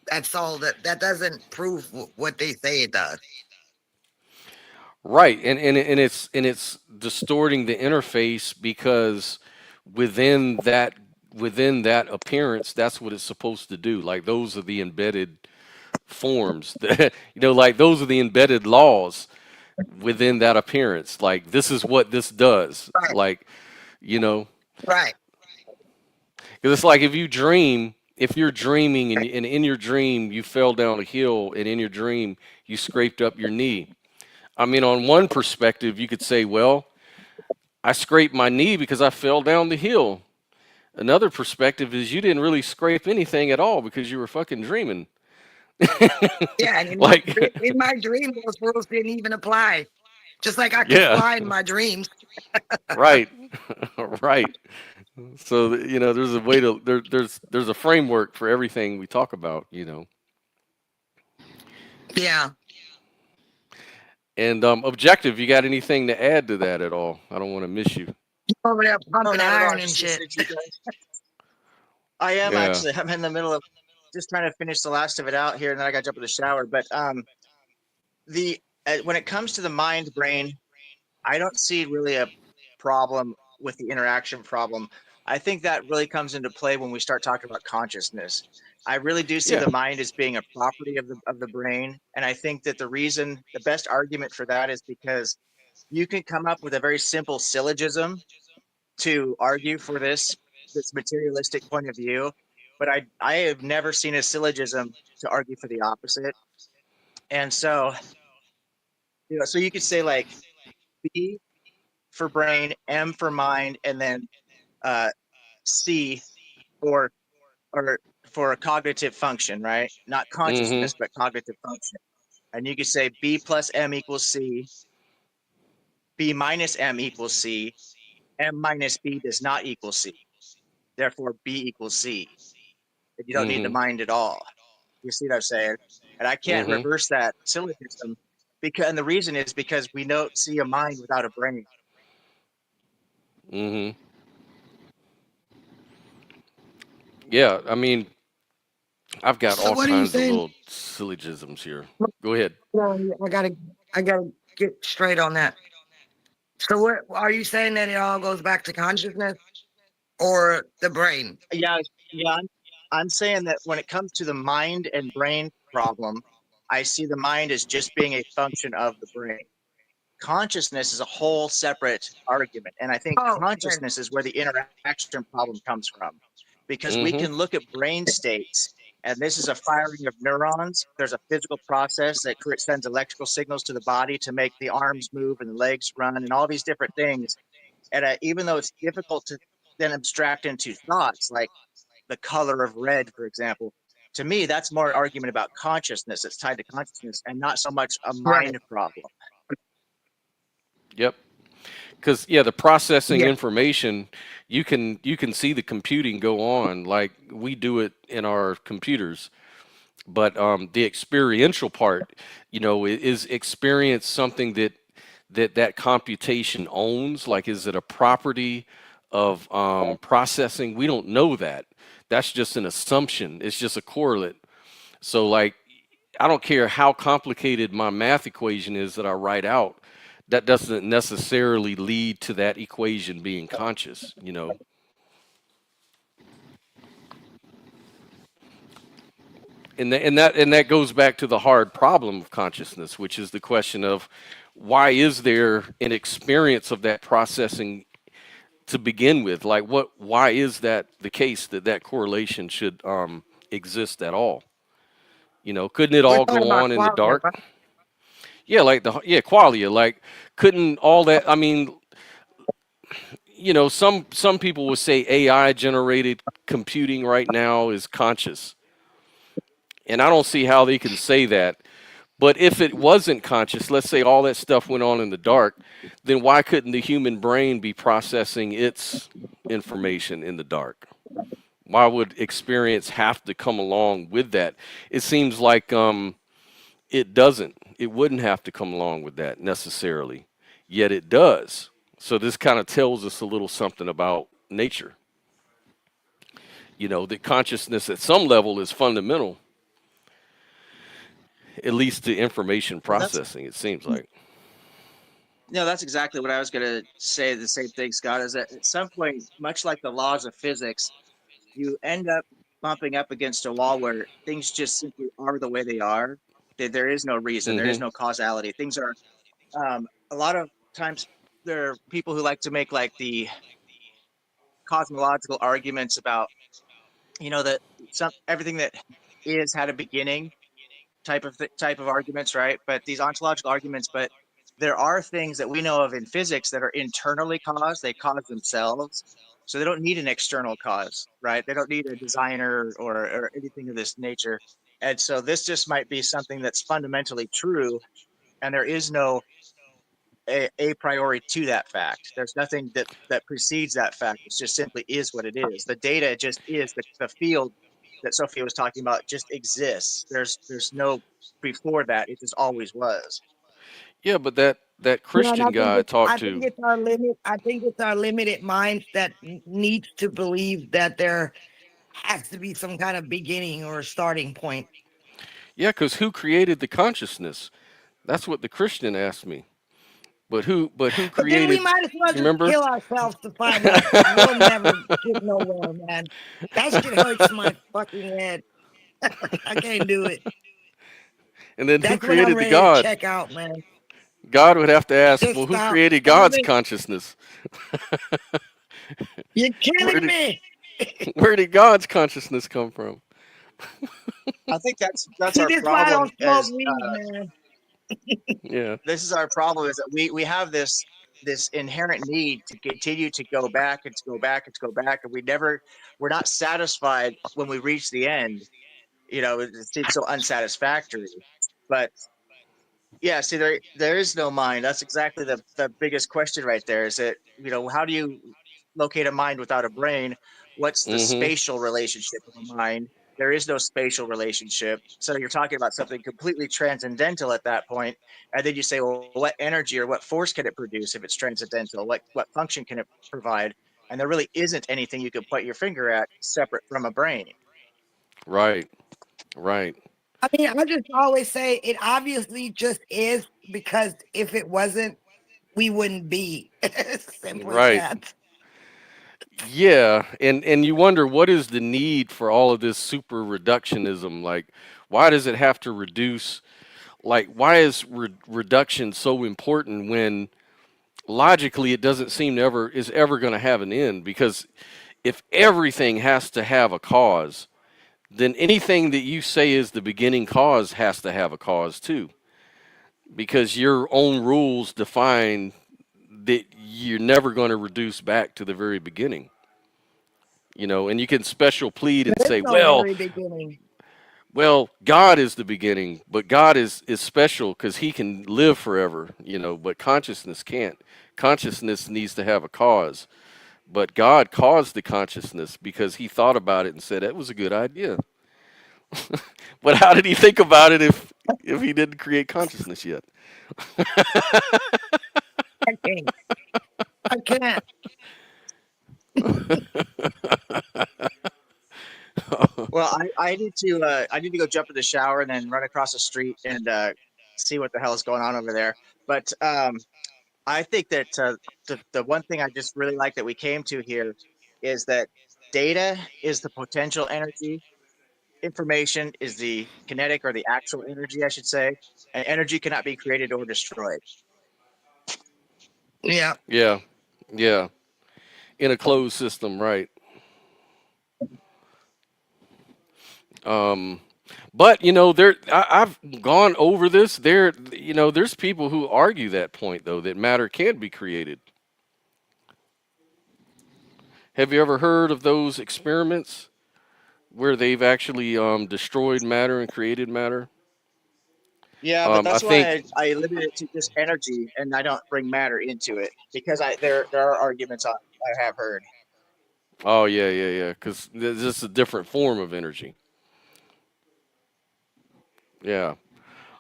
That's all. That doesn't prove what they say it does. Right, and it's distorting the interface because within that within that appearance, that's what it's supposed to do. Like, those are the embedded forms. Like, those are the embedded laws within that appearance. Like, this is what this does. Right. Like, you know, Right. because it's like, if you're dreaming, and in your dream you fell down a hill, and in your dream you scraped up your knee. I mean, on one perspective, you could say, well, I scraped my knee because I fell down the hill. Another perspective is you didn't really scrape anything at all because you were fucking dreaming. Yeah. And in my Like, in my dream, those rules didn't even apply. Just like I could yeah, fly in my dreams. right, right. So there's a way to there's a framework for everything we talk about. Yeah. And objective, you got anything to add to that at all? I don't want to miss you. Over there No, pumping not at all. iron I'm and just shit. listening to you guys. I am Yeah. actually. I'm in the middle of just trying to finish the last of it out here, and then I got to jump in the shower. But the when it comes to the mind brain, I don't see really a problem with the interaction problem. I think that really comes into play when we start talking about consciousness. I really do see Yeah. the mind as being a property of the brain, and I think that the best argument for that is because you can come up with a very simple syllogism to argue for this materialistic point of view, but I have never seen a syllogism to argue for the opposite. And so so you could say like B for brain, M for mind, and then uh, C for or for a cognitive function, right? Not Mm-hmm. consciousness, but cognitive function. And you could say B plus M equals C, B minus M equals C, M minus B does not equal C. Therefore, B equals C. And you don't need the Mm-hmm. mind at all. You see what I'm saying? And I can't Mm-hmm. reverse that syllogism and the reason is because we don't see a mind without a brain. Mm-hmm. Yeah. I mean, I've got So all what are you kinds of saying? little syllogisms here. Go ahead. I gotta get straight on that. So what are you saying that it all goes back to consciousness or the brain? Yeah, yeah. I'm saying that when it comes to the mind and brain problem, I see the mind as just being a function of the brain. Consciousness is a whole separate argument. And I think Oh, okay. consciousness is where the interaction problem comes from because we Mm-hmm. can look at brain states. And this is a firing of neurons. There's a physical process that sends electrical signals to the body to make the arms move and the legs run and all these different things. And even though it's difficult to then abstract into thoughts like the color of red, for example, to me, that's more an argument about consciousness. It's tied to consciousness and not so much a Right. mind problem. Yep. Because the processing Yeah. information, you can see the computing go on like we do it in our computers. But the experiential part, is experience something that computation owns? Like, is it a property of processing? We don't know that. That's just an assumption. It's just a correlate. So, like, I don't care how complicated my math equation is that I write out. That doesn't necessarily lead to that equation being conscious. And that goes back to the hard problem of consciousness, which is the question of why is there an experience of that processing to begin with? Like, why is that the case that correlation should exist at all? Couldn't it We're all talking go about on in the quality, dark? right? Yeah, like qualia. Like, couldn't all that? I mean, some people would say AI generated computing right now is conscious, and I don't see how they can say that. But if it wasn't conscious, let's say all that stuff went on in the dark, then why couldn't the human brain be processing its information in the dark? Why would experience have to come along with that? It seems like it doesn't. It wouldn't have to come along with that necessarily, yet it does. So this kind of tells us a little something about nature. That consciousness at some level is fundamental, at least to information Well, that's processing, it seems like. no, that's exactly what I was going to say. The same thing, Scott, is that at some point, much like the laws of physics, you end up bumping up against a wall where things just simply are the way they are. There is no reason, there is Mm-hmm. no causality. Things are a lot of times there are people who like to make like the cosmological arguments about that some everything that is had a beginning type of arguments, right? But these ontological arguments, but there are things that we know of in physics that are internally caused. They cause themselves, so they don't need an external cause, right? They don't need a designer or anything of this nature. And so this just might be something that's fundamentally true, and there is no a priori to that fact. There's nothing that precedes that fact. It just simply is what it is. The data just is the field that Sophia was talking about just exists. There's no before that. It just always was. Yeah, but that Yeah, and Christian guy I talked I think to. it's our limit. I think it's our limited minds that needs to believe that there has to be some kind of beginning or starting point. Yeah, because who created the consciousness? That's what the Christian asked me. But who But then we created? might as well You just remember? kill ourselves to find out because we'll never get nowhere, man. That shit hurts my fucking head. I can't do it. And then who That's when I'm created the ready to God? check out, man. God would have to ask, Just well, who stop. created Stop God's it. consciousness? You're Where killing did me. where did God's consciousness come from? I think that's See, our this is why I problem don't smoke weed, man. Yeah, this is our problem is that we have this inherent need to continue to go back and to go back and to go back, and we're not satisfied when we reach the end. You know, it seems so unsatisfactory. But yeah, see, there is no mind. That's exactly the biggest question right there. Is that, you know, how do you locate a mind without a brain? What's the mm-hmm, spatial relationship of a mind? There is no spatial relationship. So you're talking about something completely transcendental at that point, and then you say, well, what energy or what force can it produce if it's transcendental? What function can it provide? And there really isn't anything you can put your finger at separate from a brain. right, right, I mean, I just always say it obviously just is because if it wasn't, we wouldn't be. Simple as right. that. Yeah, and you wonder what is the need for all of this super reductionism? Like, why does it have to reduce? Like, why is reduction so important when logically it doesn't seem to ever is ever going to have an end? Because if everything has to have a cause, then anything that you say is the beginning cause has to have a cause too. Because your own rules define that you're never going to reduce back to the very beginning. And you can special plead and There's say, no well, very beginning. God is the beginning, but God is special because he can live forever, but consciousness can't. Consciousness needs to have a cause. But God caused the consciousness because he thought about it and said that was a good idea. But how did he think about it if he didn't create consciousness yet? I can't. I can't. Well, I need to go jump in the shower and then run across the street and see what the hell is going on over there. But I think that the one thing I just really like that we came to here is that data is the potential energy, information is the kinetic or the actual energy, I should say, and energy cannot be created or destroyed. Yeah. Yeah, yeah. In a closed system, right? Um, but I've gone over this. There's people who argue that point though that matter can be created. Have you ever heard of those experiments where they've actually destroyed matter and created matter? Yeah, but I that's think. why I limit it to just energy and I don't bring matter into it because there are arguments I have heard. Oh yeah, yeah, yeah. Because this is a different form of energy. Yeah,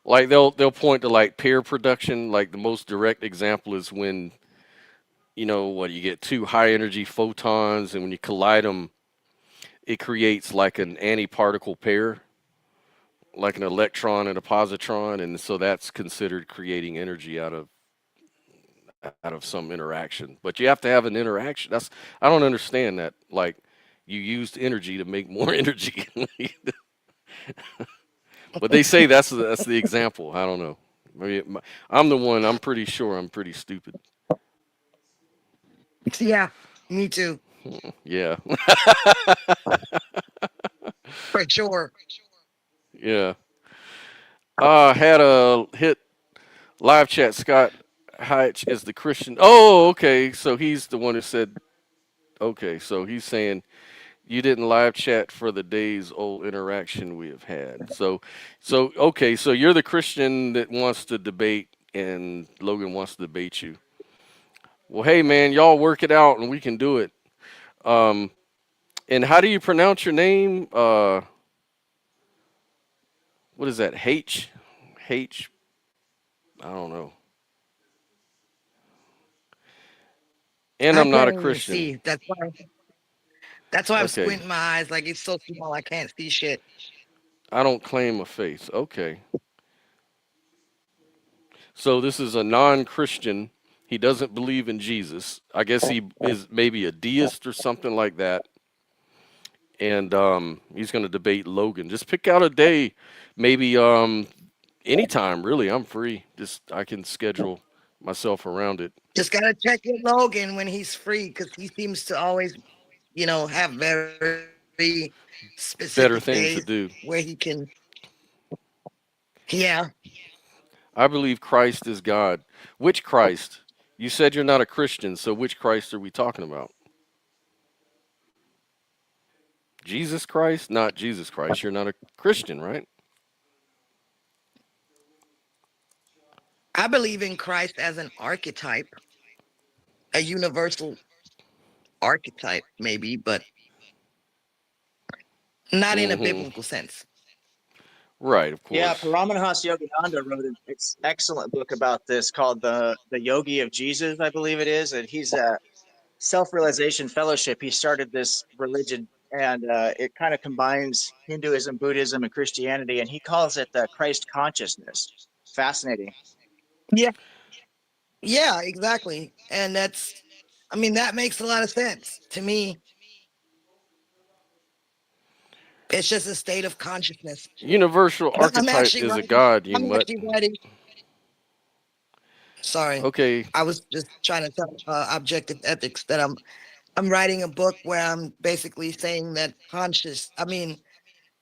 like they'll point to like pair production. Like the most direct example is when what you get two high energy photons, and when you collide them, it creates like an antiparticle pair, like an electron and a positron, and so that's considered creating energy out of some interaction. But you have to have an interaction. I don't understand that. Like you used energy to make more energy, but they say that's the example. I don't know. Maybe I'm the one. I'm pretty sure I'm pretty stupid. Yeah. Me too. Yeah, For sure. yeah. Had a hit live chat. Scott Hatch is the Christian. Oh, okay. So he's the one who said. Okay, so he's saying you didn't live chat for the days old interaction we have had. So okay, so you're the Christian that wants to debate and Logan wants to debate you. Well, hey man, y'all work it out and we can do it. Um, and how do you pronounce your name? What is that? H. I don't know. And I I'm not can't a even Christian. see. That's why I'm Okay. squinting my eyes. Like it's so small, I can't see shit. I don't claim a faith. Okay. So this is a non-Christian. He doesn't believe in Jesus. I guess he is maybe a deist or something like that. And he's going to debate Logan. Just pick out a day, maybe anytime. Really, I'm free. Just I can schedule myself around it. Just gotta check with Logan when he's free, because he seems to always, have very specific Better days things to where do. he can. Yeah, I believe Christ is God. Which Christ? You said you're not a Christian, so which Christ are we talking about? Jesus Christ? Not Jesus Christ. You're not a Christian, right? I believe in Christ as an archetype, a universal archetype, maybe, but not in a Mm-hmm. biblical sense. Right, of Yeah, course. Paramahansa Yogananda wrote an excellent book about this called the Yogi of Jesus, I believe it is, and he's a self-realization fellowship. He started this religion, and it kind of combines Hinduism, Buddhism, and Christianity, and he calls it the Christ consciousness. Fascinating. Yeah, yeah, exactly. And that makes a lot of sense to me. It's just a state of consciousness. Universal But I'm archetype actually is a writing. god, you I'm mutt. actually writing. Sorry, Okay. I was just trying to tell objective ethics that I'm writing a book where I'm basically saying that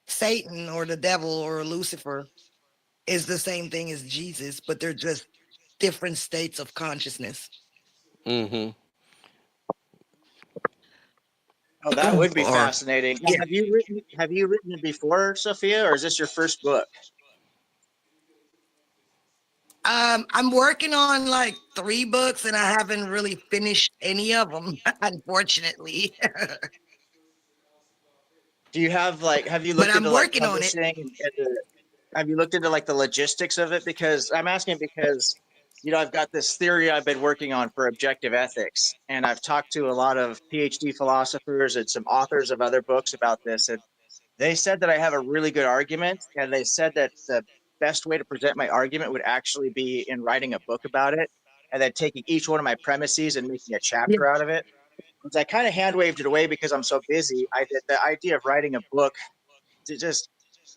Satan or the devil or Lucifer is the same thing as Jesus, but they're just different states of consciousness. Mm-hmm. Oh, that would be Or fascinating. Now, yeah. have you written it before, Sophia, or is this your first book? I'm working on like 3 books and I haven't really finished any of them, unfortunately. Do you have have you But looked I'm into like working on it. publishing have you looked into like the logistics of it? Because I'm asking because I've got this theory I've been working on for objective ethics, and I've talked to a lot of PhD philosophers and some authors of other books about this, and they said that I have a really good argument, and they said that the best way to present my argument would actually be in writing a book about it, and then taking each one of my premises and making a Yeah. chapter out of it. I kind of hand waved it away because I'm so busy. I did the idea of writing a book to just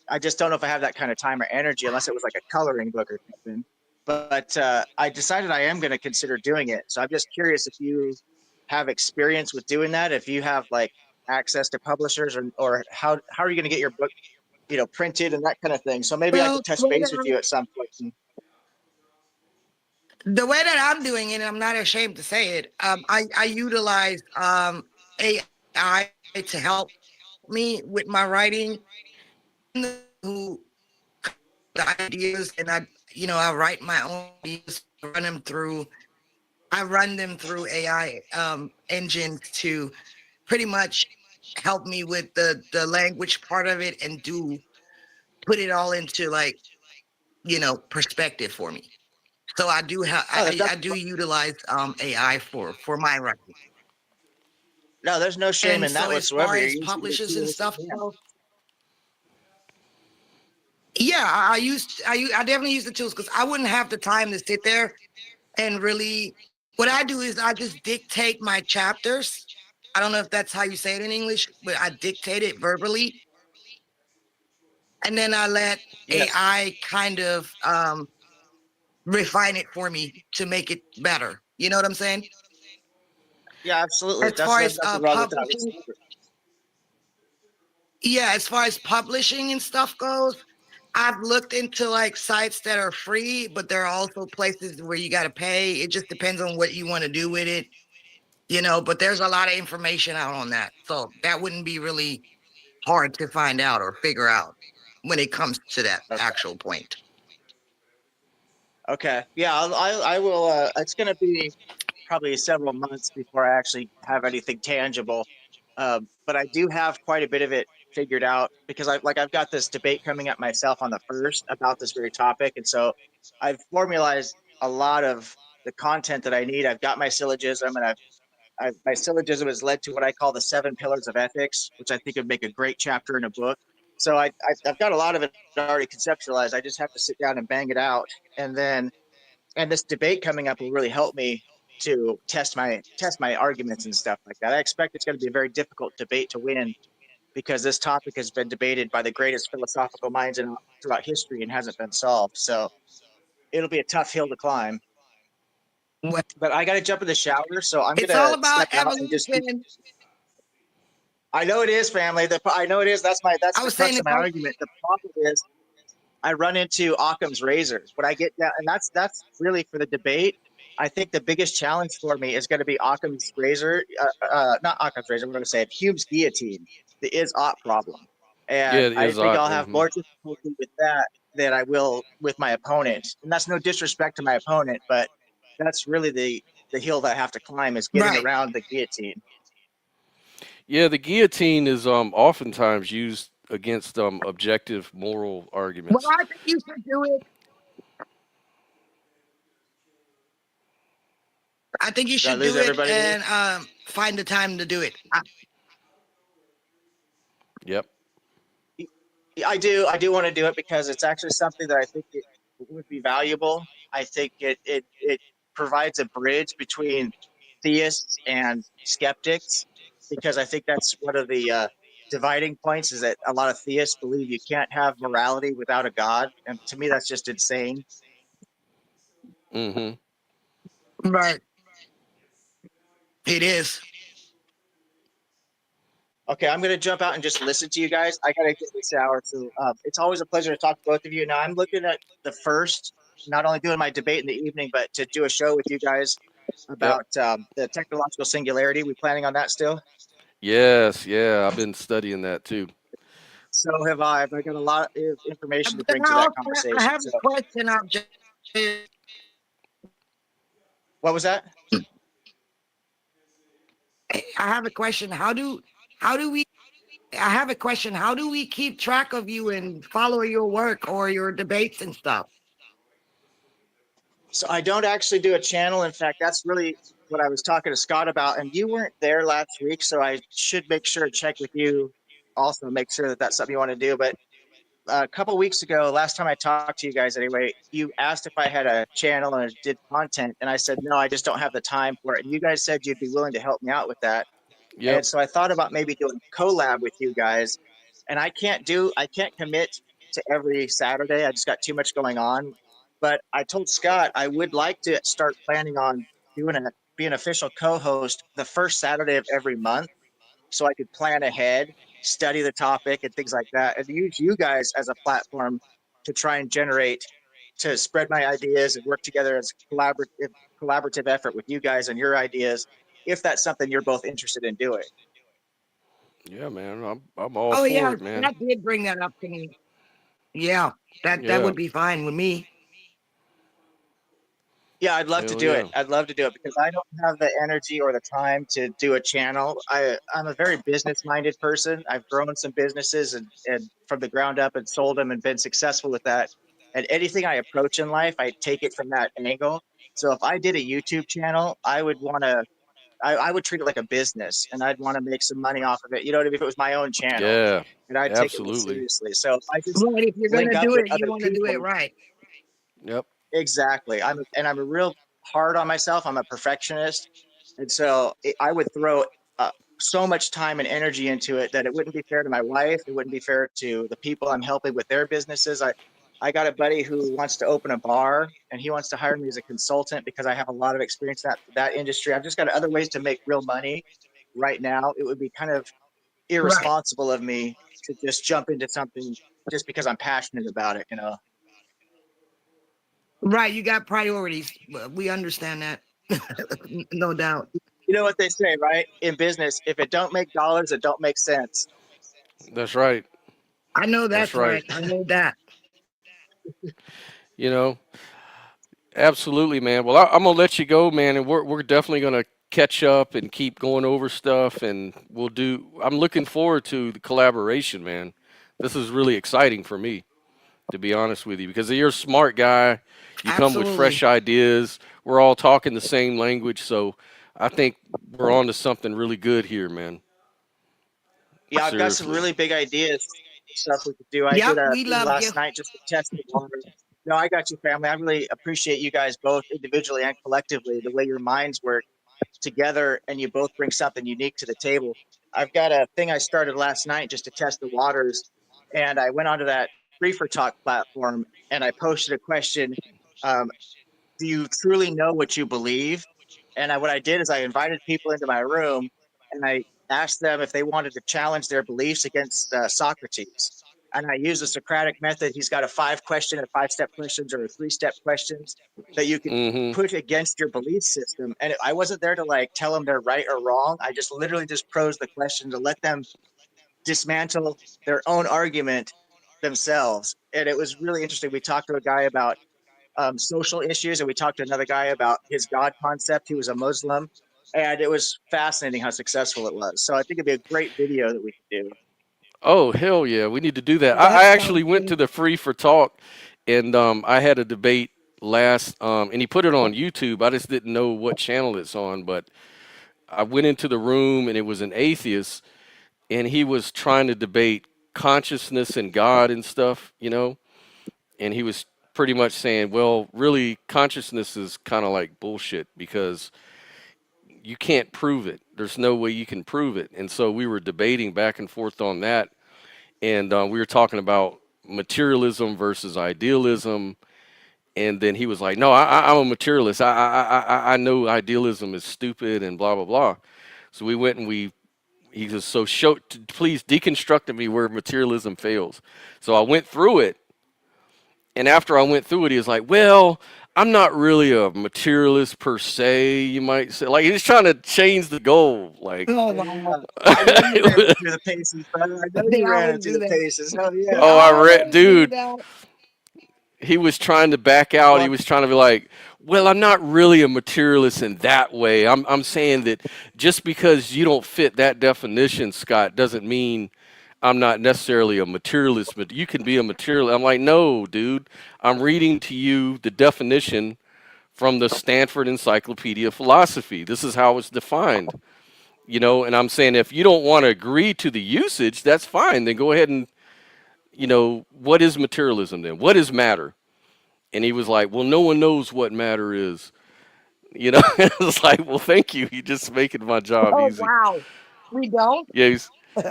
I just don't know if I have that kind of time or energy unless it was like a coloring book or something. But I decided I am going to consider doing it. So I'm just curious if you have experience with doing that. If you have like access to publishers, or how are you going to get your book, printed and that kind of thing. So maybe I Well, could touch base with you at some point. the way that I'm doing it, and I'm not ashamed to say it, I utilize AI to help me with my writing. Who the ideas, and I write my own ideas, run them through. I run them through AI engines to pretty much help me with the language part of it and do put it all into like perspective for me. So I do have Oh, there's I do utilize AI for my writing. no, there's no shame And in that so as whatsoever. far You're as using the publishers and tools that stuff you can. go, yeah, I definitely use the tools because I wouldn't have the time to sit there and really. What I do is I just dictate my chapters. I don't know if that's how you say it in English, but I dictate it verbally, and then I let Yes. AI kind of refine it for me to make it better. You know what I'm saying? Yeah, absolutely. As far There's as nothing wrong with that publishing, whatsoever. yeah, as far as publishing and stuff goes, I've looked into like sites that are free, but there are also places where you got to pay. It just depends on what you want to do with it, but there's a lot of information out on that. So that wouldn't be really hard to find out or figure out when it comes to that Okay. actual point. Okay. Yeah, I will. It's going to be probably several months before I actually have anything tangible. But I do have quite a bit of it figured out because I've got this debate coming up myself on the first about this very topic, and so I've formalized a lot of the content that I need. I've got my syllogism, and my syllogism has led to what I call the 7 pillars of ethics, which I think would make a great chapter in a book. So I've got a lot of it already conceptualized. I just have to sit down and bang it out, and then and this debate coming up will really help me to test my arguments and stuff like that. I expect it's going to be a very difficult debate to win because this topic has been debated by the greatest philosophical minds throughout history and hasn't been solved. So it'll be a tough hill to climb. Well, But I got to jump in the shower, so I'm it's gonna all about step out and just. evolution. I know it is, family. I know it is. That's I the was saying crux of it's my all, argument. The problem is I run into Occam's razor when I get down, and that's really for the debate. I think the biggest challenge for me is going to be Occam's razor, not Occam's razor. I'm going to say it, Hume's guillotine, the is ought problem, Yeah, and it I is think odd. I'll have more difficulty with that than I will with my opponent. And that's no disrespect to my opponent, but that's really the hill that I have to climb is getting right. around the guillotine. Yeah, the guillotine is oftentimes used against objective moral Well, arguments. I think you should do it. I think you Did I should lose do it everybody here? and find the time to do it. Yep. I do want to do it because it's actually something that I think it would be valuable. I think it provides a bridge between theists and skeptics because I think that's one of the dividing points is that a lot of theists believe you can't have morality without a God, and to me that's just insane. Mm-hmm. Right. It is. Okay, I'm going to jump out and just listen to you guys. I got to get in the shower. So it's always a pleasure to talk to both of you. Now I'm looking at the first, not only doing my debate in the evening, but to do a show with you guys Yep. about the technological singularity. We planning on that still? Yes. Yeah. I've been studying that too. So have I. I've got a lot of information to But bring to I that also I conversation. have So a question. what was that? I have a question. How do we? I have a question. How do we keep track of you and follow your work or your debates and stuff? So I don't actually do a channel. In fact, that's really what I was talking to Scott about. And you weren't there last week, so I should make sure to check with you also, make sure that that's something you want to do. But a couple weeks ago, last time I talked to you guys anyway, you asked if I had a channel and did content, and I said no, I just don't have the time for it. And you guys said you'd be willing to help me out with that. Yep. And so I thought about maybe doing a collab with you guys. And I can't commit to every Saturday. I just got too much going on. But I told Scott I would like to start planning on doing a be an official co-host the first Saturday of every month so I could plan ahead, study the topic and things like that, and use you guys as a platform to try and generate to spread my ideas and work together as collaborative effort with you guys and your ideas if that's something you're both interested in doing. Yeah, man. I'm all Oh for yeah, it, man. that did bring that up to me. Yeah, that Yeah. would be fine with me. Yeah, I'd love to Hell do it. yeah. I'd love to do it because I don't have the energy or the time to do a channel. I'm a very business minded person. I've grown some businesses and from the ground up and sold them and been successful with that. And anything I approach in life, I take it from that angle. So if I did a YouTube channel, I would treat it like a business and I'd want to make some money off of it. You know what I mean? If it was my own channel Yeah. and I'd take it real Absolutely. seriously. So if I just Right, if you're link gonna up do with it, you other want to do it people. right. Yep. Exactly. I'm a real hard on myself. I'm a perfectionist, and so I would throw so much time and energy into it that it wouldn't be fair to my wife. It wouldn't be fair to the people I'm helping with their businesses. I got a buddy who wants to open a bar, and he wants to hire me as a consultant because I have a lot of experience in that industry. I've just got other ways to make real money right now. It would be kind of Right, irresponsible of me to just jump into something just because I'm passionate about it. You know. right. You got priorities. We understand that, no doubt. You know what they say, right? In business, if it don't make dollars, it don't make sense. That's right. I know That's that's right. right. I know that. You know, Absolutely, man. Well, I'm gonna let you go, man, and we're definitely gonna catch up and keep going over stuff, and we'll do. I'm looking forward to the collaboration, man. This is really exciting for me, to be honest with you, because you're a smart guy. You come with Absolutely. fresh ideas. We're all talking the same language, so I think we're on to something really good here, man. Yeah, I've got some Seriously. really big ideas, stuff we could do. I did Yep, a we thing love you. last night just to test the water. No, I got you, family. I really appreciate you guys both individually and collectively, the way your minds work together and you both bring something unique to the table. I've got a thing I started last night just to test the waters, and I went onto that Free for Talk platform and I posted a question. Um, do you truly know what you believe? And what I did is I invited people into my room and I asked them if they wanted to challenge their beliefs against Socrates. And I used the Socratic method. He's got a 5 question or 5 step questions or 3 step questions that you could Mm-hmm. put against your belief system. And I wasn't there to like tell them they're right or wrong. I just literally just posed the question to let them dismantle their own argument themselves. And it was really interesting. We talked to a guy about social issues, and we talked to another guy about his God concept. He was a Muslim, and it was fascinating how successful it was. So I think it'd be a great video that we could do. Oh hell yeah, we need to do that. I That actually sounds went to good. the Free for Talk, and I had a debate last, and he put it on YouTube. I just didn't know what channel it's on, but I went into the room and it was an atheist, and he was trying to debate consciousness and God and stuff, and he was pretty much saying, well, really, consciousness is kind of like bullshit because you can't prove it. There's no way you can prove it, and so we were debating back and forth on that, and we were talking about materialism versus idealism. And then he was like, "No, I'm a materialist. I know idealism is stupid and blah blah blah." So we went and he was so show please deconstruct me where materialism fails. So I went through it, and after I went through it, he was like, "Well, I'm not really a materialist per se, you might say." Like he's trying to change the goal. Like, Oh wow. I know you ran it it through the paces, brother. I know They you ran always it through do the that. paces. Hell They yeah. oh, I read, always do dude. that. He was trying to back out. He Well, was trying to be like, well, I'm not really a materialist in that way. I'm saying that just because you don't fit that definition, Scott, doesn't mean I'm not necessarily a materialist, but you can be a materialist. I'm like, no, dude. I'm reading to you the definition from the Stanford Encyclopedia of Philosophy. This is how it's defined, and I'm saying if you don't want to agree to the usage, that's fine. Then go ahead and, what is materialism then? What is matter? And he was like, well, no one knows what matter is. It's like, well, thank you. You're just making my job Oh easy. wow. We don't? Yeah,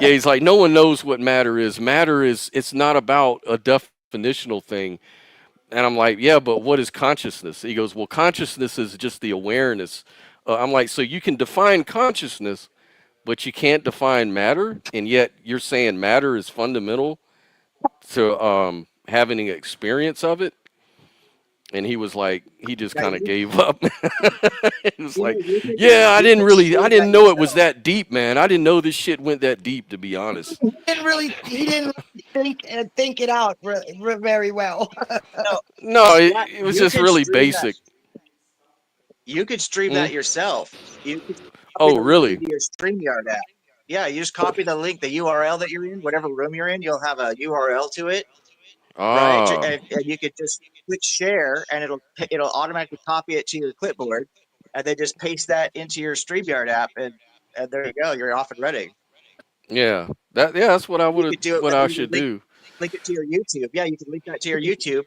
he's like, no one knows what matter is. Matter is, it's not about a definitional thing. And I'm like, yeah, but what is consciousness? He goes, well, consciousness is just the awareness. I'm like, so you can define consciousness, but you can't define matter, and yet you're saying matter is fundamental to having an experience of it. And he was like, he just yeah, kind of gave up. He was like, you yeah, you could I stream that didn't know it was yourself. that deep, man. I didn't know this shit went that deep, to be honest. He didn't really think it out very well. No, No, yeah, it was just really basic. You could stream Hmm? that yourself. You could copy Oh, the link really? into your StreamYard app. Yeah, you just copy the link, the URL that you're in, whatever room you're in, you'll have a URL to it, right? Ah, And you could just click share, and it'll automatically copy it to your clipboard, and then just paste that into your StreamYard app, and there you go, you're off and running. yeah. That's what You could do it. what I You could should do. link it to your YouTube. Yeah, you could link that to your YouTube.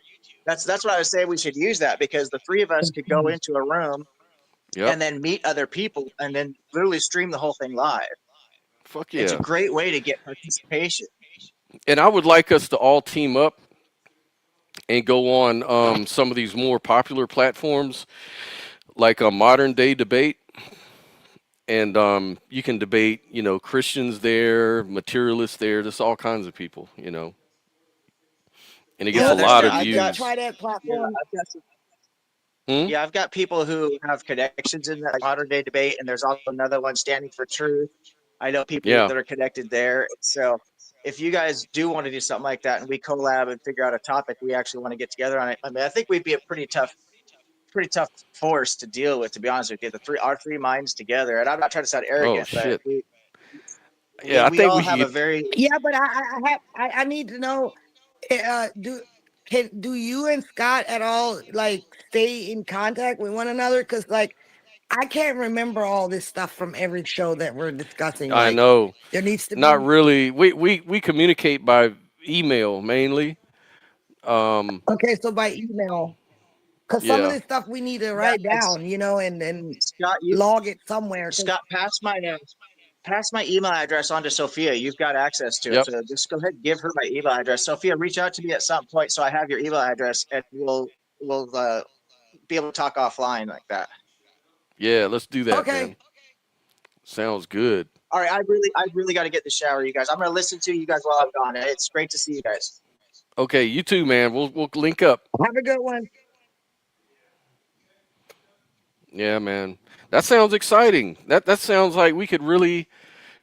That's what I was saying. We should use that because the three of us could go into a room Yep. and then meet other people and then literally stream the whole thing live. Fuck It's a yeah. great way to get participation. And I would like us to all team up and go on some of these more popular platforms, like a modern day debate. And you can debate, Christians there, materialists there, just all kinds of people. And it gets Yeah, a there's lot of I I've did got views. try that yeah, platform. I've got some, Hmm? yeah, I've got people who have connections in that modern day debate, and there's also another one standing for truth. I know people Yeah. that are connected there. So if you guys do want to do something like that and we collab and figure out a topic, we actually want to get together on it. I mean, I think we'd be a pretty tough pretty tough force to deal with, to be honest with you. Our three minds together, and I'm not trying to sound Oh arrogant, but shit. Yeah, I we think all we have a could. very Yeah, but I need to know. Do do you and Scott at all like stay in contact with one another? Because like I can't remember all this stuff from every show that we're discussing. I Like know. there needs to Not be. really. We communicate by email mainly. Um, Okay, so by email. Because some of yeah. this stuff we need to yeah. write down, you know, and Scott, log it somewhere. 'Cause- Scott, pass my email address on to Sophia. You've got access to it, Yep. so just go ahead and give her my email address. Sophia, reach out to me at some point so I have your email address, and we'll be able to talk offline like that. Yeah. Let's do that, okay. man. Sounds good. All right, I really got to get in the shower, you guys. I'm gonna listen to you guys while I'm gone. It's great to see you guys. Okay. You too, man. We'll link up. Have a good one. Yeah, man. That sounds exciting. That sounds like we could really.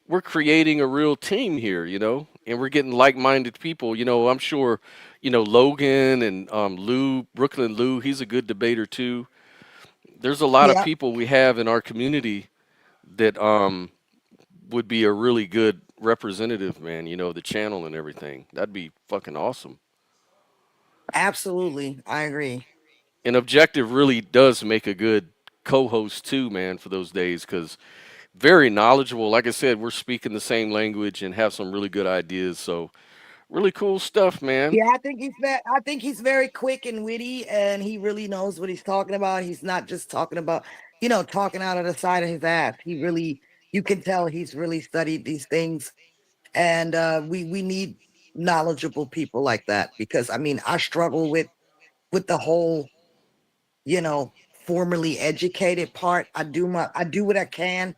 We're creating a real team here, and we're getting like-minded people. I'm sure, Logan and Lou, Brooklyn Lou, he's a good debater too. There's a lot of Yeah, people we have in our community that would be a really good representative, man, the channel and everything. That'd be fucking awesome. absolutely. I agree. And Objective really does make a good co-host too, man, for those days because very knowledgeable. Like I said, we're speaking the same language and have some really good ideas. So really cool stuff, man. Yeah, I think he's very quick and witty, and he really knows what he's talking about. He's not just talking about, talking out of the side of his ass. He really, you can tell he's really studied these things, and we need knowledgeable people like that because I mean I struggle with the whole, formally educated part. I do what I can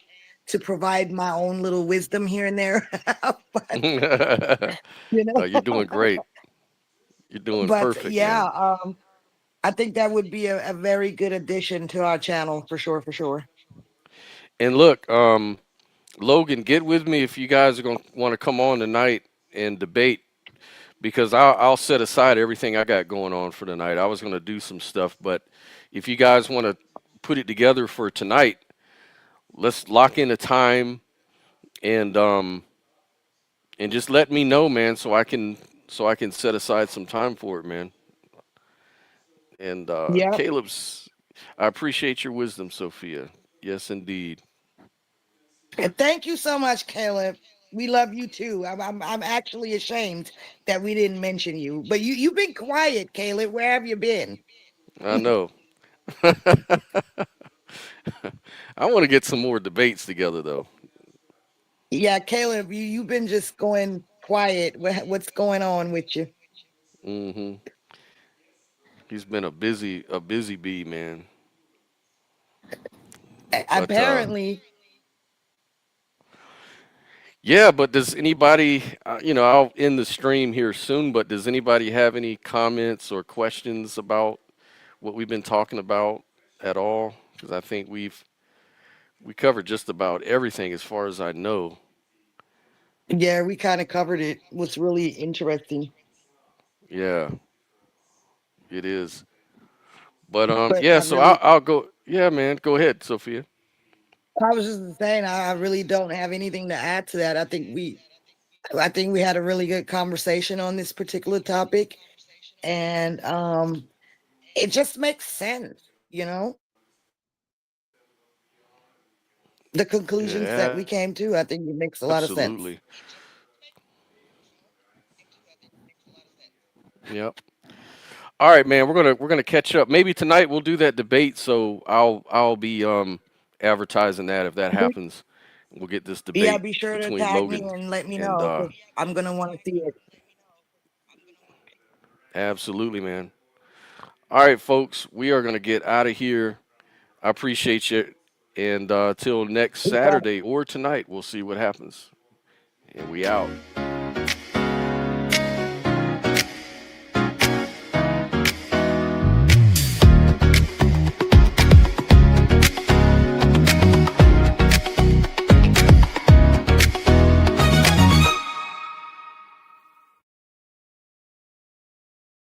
to provide my own little wisdom here and there, but you know, You're doing great. You're doing but perfect, yeah, man. I think that would be a very good addition to our channel for sure, for sure. And look, Logan, get with me if you guys are going to want to come on tonight and debate because I'll set aside everything I got going on for tonight. I was going to do some stuff, but if you guys want to put it together for tonight, let's lock in a time and just let me know, man, so I can set aside some time for it, man. And Yep. Caleb's, I appreciate your wisdom, Sophia. Yes, indeed. And thank you so much, Caleb. We love you too. I'm actually ashamed that we didn't mention you, but you've been quiet, Caleb. Where have you been? I know. I want to get some more debates together, though. Yeah, Caleb, you've been just going quiet. What's going on with you? hmm He's been a busy bee, man. But Apparently, yeah. But does anybody, I'll end the stream here soon. But does anybody have any comments or questions about what we've been talking about at all? Because I think we covered just about everything as far as I know. yeah, we kind of covered it. What's really interesting, Yeah, it is. But but yeah. So I'll go. Yeah, man. Go ahead, Sophia. I was just saying, I really don't have anything to add to that. I think we had a really good conversation on this particular topic, and it just makes sense, the conclusions that Yeah, we came to. I think it makes a lot of sense. absolutely. Yep. All right, man. We're gonna catch up. Maybe tonight we'll do that debate. So I'll be advertising that if that happens. We'll get this Yeah, debate be sure to between tag me Logan and let me and know because I'm gonna want to see it. absolutely, man. All right, folks. We are gonna get out of here. I appreciate you. And till next Yeah. Saturday or tonight, we'll see what happens. And we out.